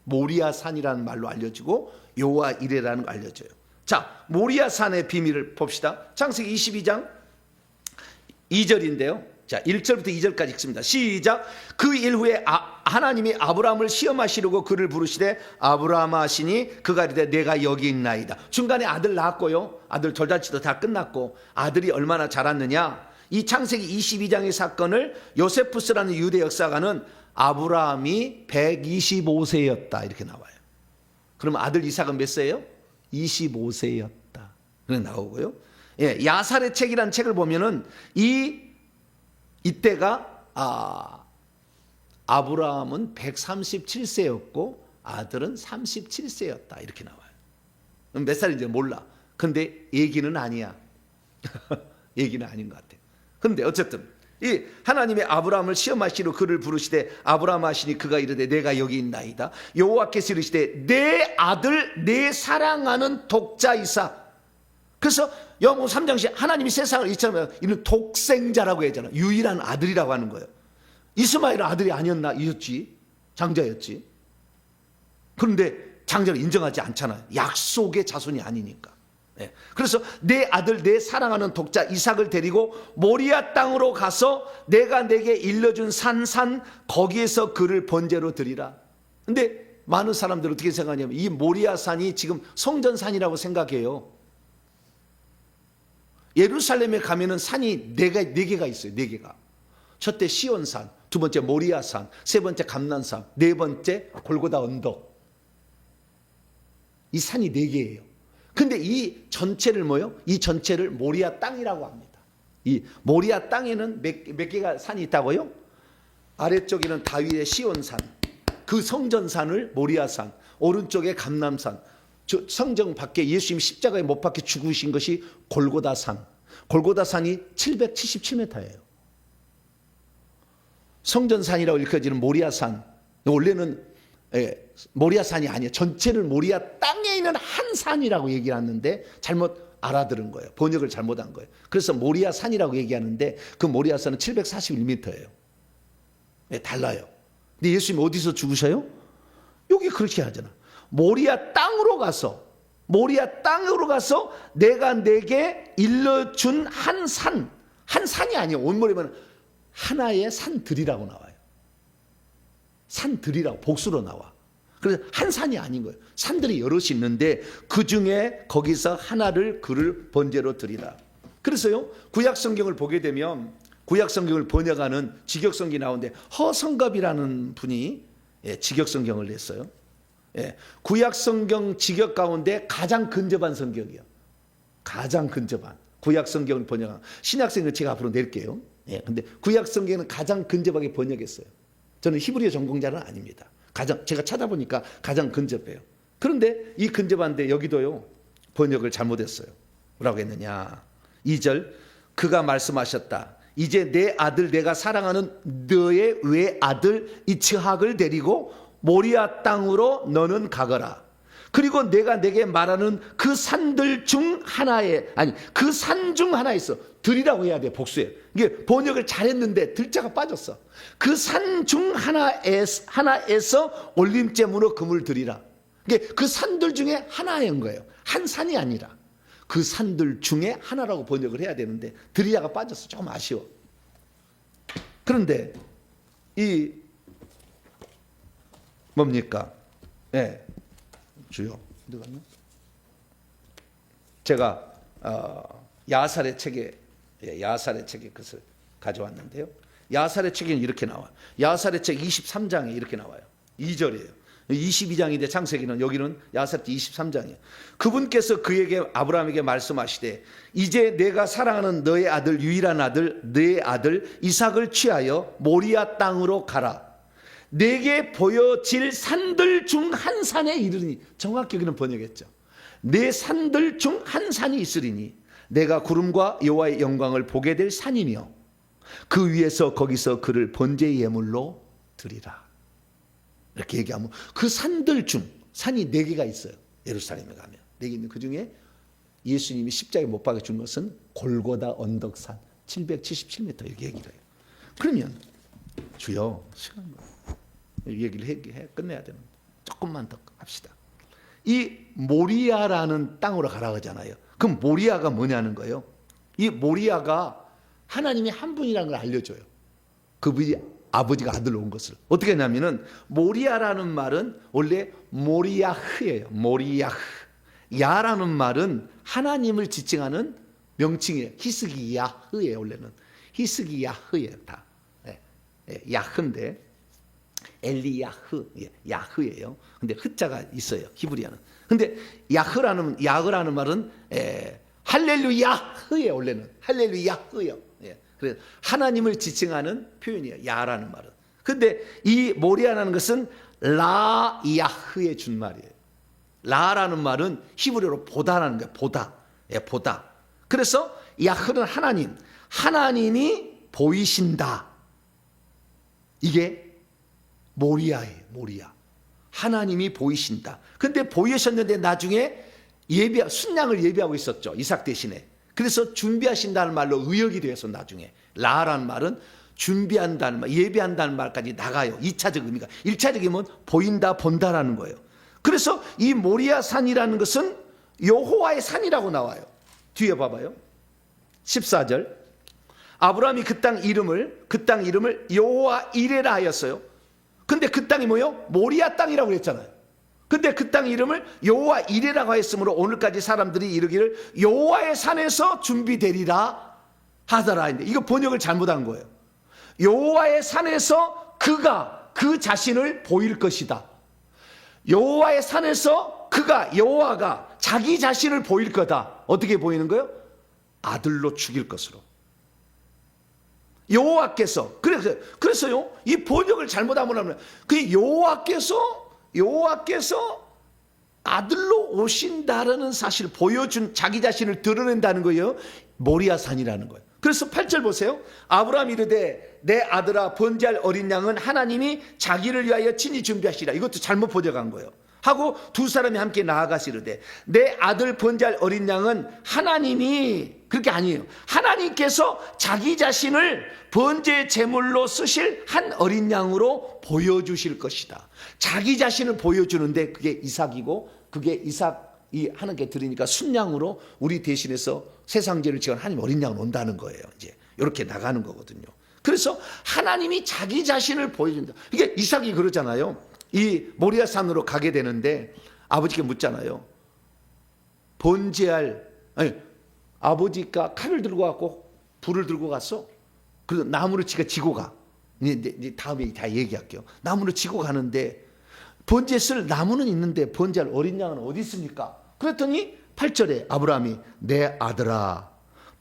모리아산이라는 말로 알려주고 여호와 이레라는 걸 알려줘요. 자, 모리아산의 비밀을 봅시다. 창세기 22장 2절인데요. 자, 1절부터 2절까지 읽습니다. 시작. 그 일 후에 하나님이 아브라함을 시험하시려고 그를 부르시되 아브라함아 하시니 그가 이르되 내가 여기 있나이다. 중간에 아들 낳았고요. 아들 돌잔치도 다 끝났고 아들이 얼마나 자랐느냐. 이 창세기 22장의 사건을 요세푸스라는 유대 역사가는 아브라함이 125세였다 이렇게 나와요. 그럼 아들 이삭은 몇 세예요? 25세였다. 그래 나오고요. 예, 야살의 책이라는 책을 보면은 이때가 아브라함은 137세였고 아들은 37세였다 이렇게 나와요. 몇 살인지 몰라. 근데 얘기는 아니야. 얘기는 아닌 것 같아. 근데 어쨌든 이 하나님의 아브라함을 시험하시러 그를 부르시되 아브라함 하시니 그가 이르되 내가 여기 있나이다. 여호와께서 이르시되 내 아들 내 사랑하는 독자 이삭. 그래서 영호 3장시 하나님이 세상을 이처럼 이는 독생자라고 했잖아. 유일한 아들이라고 하는 거예요. 이스마엘은 아들이 아니었나? 이었지. 장자였지. 그런데 장자를 인정하지 않잖아요. 약속의 자손이 아니니까. 네. 그래서 내 아들 내 사랑하는 독자 이삭을 데리고 모리아 땅으로 가서 내가 내게 일러준 산 거기에서 그를 번제로 드리라. 근데 많은 사람들은 어떻게 생각하냐면 이 모리아 산이 지금 성전산이라고 생각해요. 예루살렘에 가면은 산이 네 개가 있어요. 4개가. 첫째 시온산, 두 번째 모리아산, 세 번째 감난산, 네 번째 골고다 언덕. 이 산이 4개예요. 근데 이 전체를 이 전체를 모리아 땅이라고 합니다. 이 모리아 땅에는 몇 개가 산이 있다고요? 아래쪽에는 다윗의 시온산, 그 성전산을 모리아산, 오른쪽에 감람산, 성전 밖에 예수님 십자가에 못 박혀 죽으신 것이 골고다산. 골고다산이 777m예요. 성전산이라고 일컬어지는 모리아산, 원래는 모리아산이 아니에요. 전체를 모리아 땅에 있는 한 산이라고 얘기하는데 잘못 알아들은 거예요. 번역을 잘못한 거예요. 그래서 모리아산이라고 얘기하는데 그 모리아산은 741m예요. 달라요. 근데 예수님 어디서 죽으셔요? 여기 그렇게 하잖아. 모리아 땅으로 가서 내가 내게 일러준 한 산이 아니에요. 원문이면 하나의 산들이라고 나와요. 산들이라고 복수로 나와. 그래서 한 산이 아닌 거예요. 산들이 여럿이 있는데 그 중에 거기서 하나를 그를 번제로 드리라. 그래서요 구약 성경을 보게 되면 구약 성경을 번역하는 직역 성경이 나오는데 허성갑이라는 분이 직역 성경을 냈어요. 구약 성경 직역 가운데 가장 근접한 성경이요. 가장 근접한 구약 성경을 번역한 신약 성경을 제가 앞으로 낼게요. 근데 구약 성경은 가장 근접하게 번역했어요. 저는 히브리어 전공자는 아닙니다. 제가 찾아보니까 가장 근접해요. 그런데 이 근접한데 여기도요, 번역을 잘못했어요. 뭐라고 했느냐. 2절, 그가 말씀하셨다. 이제 내 아들, 내가 사랑하는 너의 외아들 이츠학을 데리고 모리아 땅으로 너는 가거라. 그리고 내가 내게 말하는 그 산들 중 하나에, 아니 그 산 중 하나에 있어. 들이라고 해야 돼, 복수에. 이게 번역을 잘했는데 들자가 빠졌어. 그 산 중 하나에서 올림제물로 금을 드리라. 이게 그 산들 중에 하나인 거예요. 한 산이 아니라 그 산들 중에 하나라고 번역을 해야 되는데 드리라가 빠졌어. 조금 아쉬워. 그런데 이 뭡니까? 예, 주요. 어디 갔나? 제가 야살의 책에 그것을 가져왔는데요. 야살의 책에는 이렇게 나와요. 야살의 책 23장에 이렇게 나와요. 2절이에요. 22장인데 창세기는, 여기는 야살 때 23장이에요. 그분께서 그에게, 아브라함에게 말씀하시되 이제 내가 사랑하는 너의 아들, 유일한 아들, 내 아들 이삭을 취하여 모리아 땅으로 가라. 내게 보여질 산들 중 한 산에 이르리니, 정확히 여기는 번역했죠. 내 산들 중 한 산이 있으리니 내가 구름과 여호와의 영광을 보게 될 산이며 그 위에서 거기서 그를 번제의 예물로 드리라. 이렇게 얘기하면 그 산들 중, 산이 4개가 있어요. 예루살렘에 가면 4개 있는 그 중에 예수님이 십자가에 못 박아 준 것은 골고다 언덕산 777m, 이렇게 얘기를 해요. 그러면 주여, 시간 얘기를 해 끝내야 되는, 조금만 더 합시다. 이 모리아라는 땅으로 가라 하잖아요. 그럼 모리아가 뭐냐는 거예요. 이 모리아가 하나님이 한 분이라는 걸 알려줘요. 그분이 아버지가 아들로 온 것을. 어떻게 하냐면은 모리아라는 말은 원래 모리아흐예요. 모리아흐. 야라는 말은 하나님을 지칭하는 명칭이에요. 히스기야흐예요. 원래는 히스기야흐예요. 다. 야흐인데 엘리야흐, 야흐예요. 근데 흐자가 있어요. 히브리어는. 근데 야흐라는 말은 할렐루야흐예요. 원래는 할렐루야흐예요. 그래서 하나님을 지칭하는 표현이에요. 야라는 말은. 근데 이 모리아라는 것은 라야흐의 준말이에요. 라라는 말은 히브리어로 보다라는 거예요. 보다. 보다. 그래서 야흐는 하나님. 하나님이 보이신다. 이게 모리아예요. 모리아. 하나님이 보이신다. 근데 보이셨는데 나중에 순양을 예비하고 있었죠. 이삭 대신에. 그래서 준비하신다는 말로 의역이 되어서 나중에 라라는 말은 준비한다는 말, 예비한다는 말까지 나가요. 2차적 의미가. 1차적이면 보인다, 본다라는 거예요. 그래서 이 모리아 산이라는 것은 여호와의 산이라고 나와요. 뒤에 봐봐요. 14절. 아브라함이 그 땅 이름을 여호와 이레라 하였어요. 근데 그 땅이 뭐예요? 모리아 땅이라고 했잖아요. 근데 그 땅 이름을 여호와 이레라고 했으므로 오늘까지 사람들이 이르기를 여호와의 산에서 준비되리라 하더라. 이거 번역을 잘못한 거예요. 여호와의 산에서 그가 그 자신을 보일 것이다. 여호와의 산에서 여호와가 자기 자신을 보일 거다. 어떻게 보이는 거예요? 아들로 죽일 것으로. 여호와께서, 그래서요, 이 번역을 잘못하면 그 여호와께서 아들로 오신다라는 사실을 보여준, 자기 자신을 드러낸다는 거예요. 모리아산이라는 거예요. 그래서 8절 보세요. 아브라함이 이르되 내 아들아, 번제할 어린 양은 하나님이 자기를 위하여 친히 준비하시라. 이것도 잘못 번역한 거예요. 하고 두 사람이 함께 나아가시르되 내 아들 번제할 어린 양은 하나님이, 그렇게 아니에요. 하나님께서 자기 자신을 번제 제물로 쓰실 한 어린 양으로 보여주실 것이다. 자기 자신을 보여주는데 그게 이삭이고, 그게 이삭이 하나님께 드리니까 순양으로 우리 대신해서 세상죄를 지은 하나님 어린 양은 온다는 거예요. 이제 이렇게 나가는 거거든요. 그래서 하나님이 자기 자신을 보여준다. 이게 이삭이 그러잖아요. 이 모리아산으로 가게 되는데 아버지께 묻잖아요. 아버지가 칼을 들고 갔고 불을 들고 갔어. 그래서 나무를 지고 가. 이제 다음에 다 얘기할게요. 나무를 지고 가는데 번제 쓸 나무는 있는데 번제할 어린 양은 어디 있습니까? 그랬더니 8절에 아브라함이 내 아들아,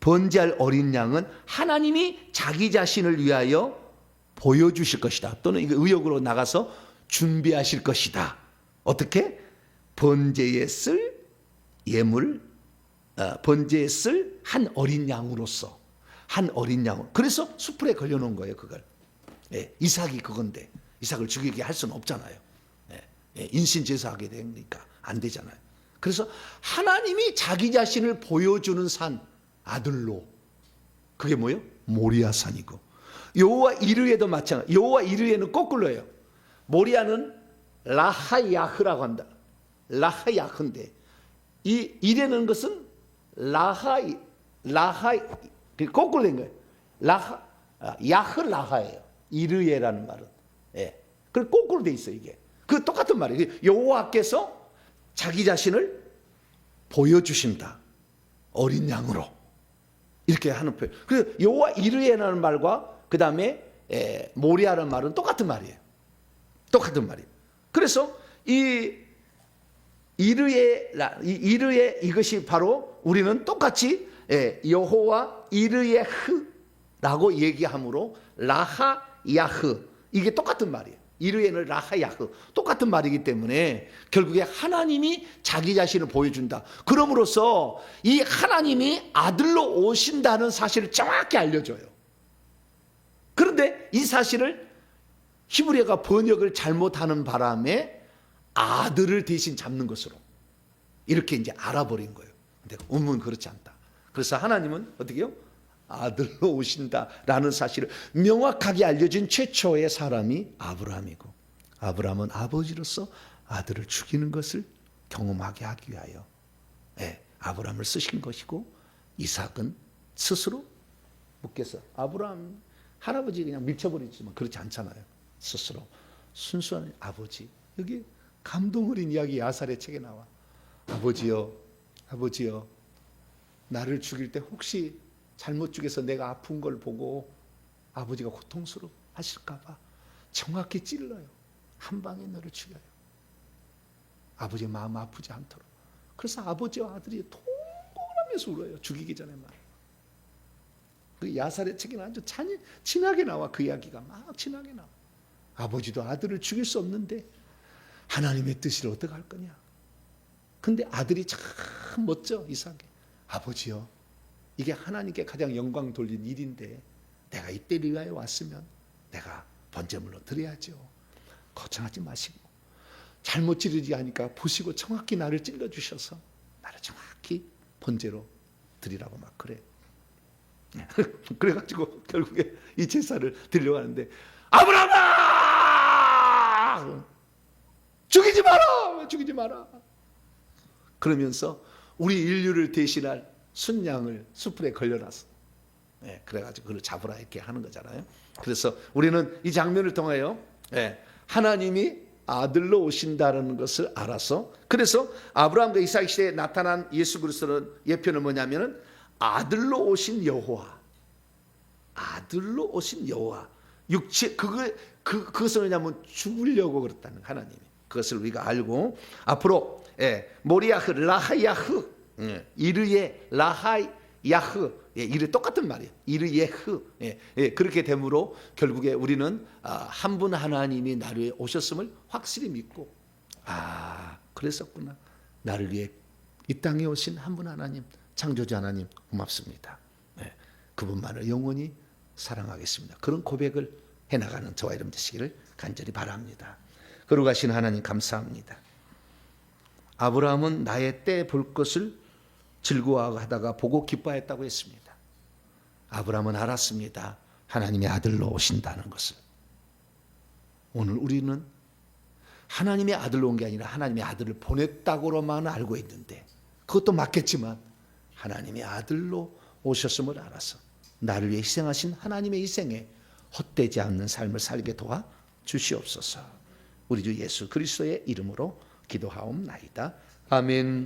번제할 어린 양은 하나님이 자기 자신을 위하여 보여주실 것이다. 또는 이거 의역으로 나가서 준비하실 것이다. 어떻게? 번제에 쓸 예물, 번제에 쓸 한 어린 양으로서, 한 어린 양으로. 그래서 수풀에 걸려놓은 거예요, 그걸. 예, 이삭이 그건데 이삭을 죽이게 할 수는 없잖아요. 예, 인신제사하게 되니까 안 되잖아요. 그래서 하나님이 자기 자신을 보여주는 산, 아들로. 그게 뭐예요? 모리아산이고, 여호와 이르에도 마찬가지. 여호와 이르에는 거꾸로예요. 모리아는 라하야흐라고 한다. 라하야흐인데 이 이레는 것은 라하 거꾸로 된 거예요. 야흐 라하예요. 이르에라는 말은. 예. 그 거꾸로 돼 있어요, 이게. 그 똑같은 말이에요. 여호와께서 자기 자신을 보여주신다. 어린 양으로. 이렇게 하는 표현. 그래서 여호와 이르에라는 말과 그 다음에 모리아라는 말은 똑같은 말이에요. 똑같은 말이에요. 그래서 이 이르에 이것이 바로 우리는 똑같이 여호와 이르에흐라고 얘기하므로 라하야흐, 이게 똑같은 말이에요. 이르에는 라하야흐, 똑같은 말이기 때문에 결국에 하나님이 자기 자신을 보여준다. 그럼으로써 이 하나님이 아들로 오신다는 사실을 정확히 알려줘요. 그런데 이 사실을 히브리어가 번역을 잘못하는 바람에 아들을 대신 잡는 것으로 이렇게 이제 알아버린 거예요. 근데 음은 그렇지 않다. 그래서 하나님은 어떻게 해요? 아들로 오신다라는 사실을 명확하게 알려진 최초의 사람이 아브라함이고, 아브라함은 아버지로서 아들을 죽이는 것을 경험하게 하기 위하여 아브라함을 쓰신 것이고, 이삭은 스스로 묻겠어. 아브라함 할아버지 그냥 밀쳐버리지만 그렇지 않잖아요. 스스로 순수한 아버지. 여기 감동 어린 이야기 야살의 책에 나와. 아버지여, 아버지여, 나를 죽일 때 혹시 잘못 죽여서 내가 아픈 걸 보고 아버지가 고통스러워 하실까 봐 정확히 찔러요. 한 방에 너를 죽여요. 아버지의 마음 아프지 않도록. 그래서 아버지와 아들이 통곡하면서 울어요. 죽이기 전에 말이에요. 그 야살의 책에는 아주 진하게 나와. 그 이야기가 막 진하게 나와. 아버지도 아들을 죽일 수 없는데 하나님의 뜻을 어떻게 할 거냐. 근데 아들이 참 멋져, 이삭이. 아버지요, 이게 하나님께 가장 영광 돌린 일인데 내가 이때를 위하여 왔으면 내가 번제물로 드려야죠. 걱정하지 마시고 잘못 찌르지 하니까 보시고 정확히 나를 찔러주셔서 나를 정확히 번제로 드리라고 막 그래. 그래가지고 결국에 이 제사를 드리려고 하는데, 아브라함아, 죽이지 마라, 죽이지 마라. 그러면서 우리 인류를 대신할 순양을 수풀에 걸려놨어. 그래가지고 그걸 잡으라 이렇게 하는 거잖아요. 그래서 우리는 이 장면을 통하여 하나님이 아들로 오신다는 것을 알아서, 그래서 아브라함과 이삭 시대에 나타난 예수 그리스도는 예표는 뭐냐면은 아들로 오신 여호와, 아들로 오신 여호와. 육체 그것은 뭐냐면 죽으려고 그랬다는 하나님이. 그것을 우리가 알고 앞으로 모리아흐 라하야흐, 이르예 라하야흐, 이르 똑같은 말이에요. 이르예흐. 그렇게 되므로 결국에 우리는 한 분 하나님이 나를 위해 오셨음을 확실히 믿고, 그랬었구나. 나를 위해 이 땅에 오신 한 분 하나님, 창조자 하나님 고맙습니다. 그분만을 영원히 사랑하겠습니다. 그런 고백을 해나가는 저와 여러분 되시기를 간절히 바랍니다. 거룩하신 하나님 감사합니다. 아브라함은 나의 때 볼 것을 즐거워하다가 보고 기뻐했다고 했습니다. 아브라함은 알았습니다. 하나님의 아들로 오신다는 것을. 오늘 우리는 하나님의 아들로 온 게 아니라 하나님의 아들을 보냈다고로만 알고 있는데, 그것도 맞겠지만 하나님의 아들로 오셨음을 알아서 나를 위해 희생하신 하나님의 희생에 헛되지 않는 삶을 살게 도와 주시옵소서. 우리 주 예수 그리스도의 이름으로 기도하옵나이다. 아멘.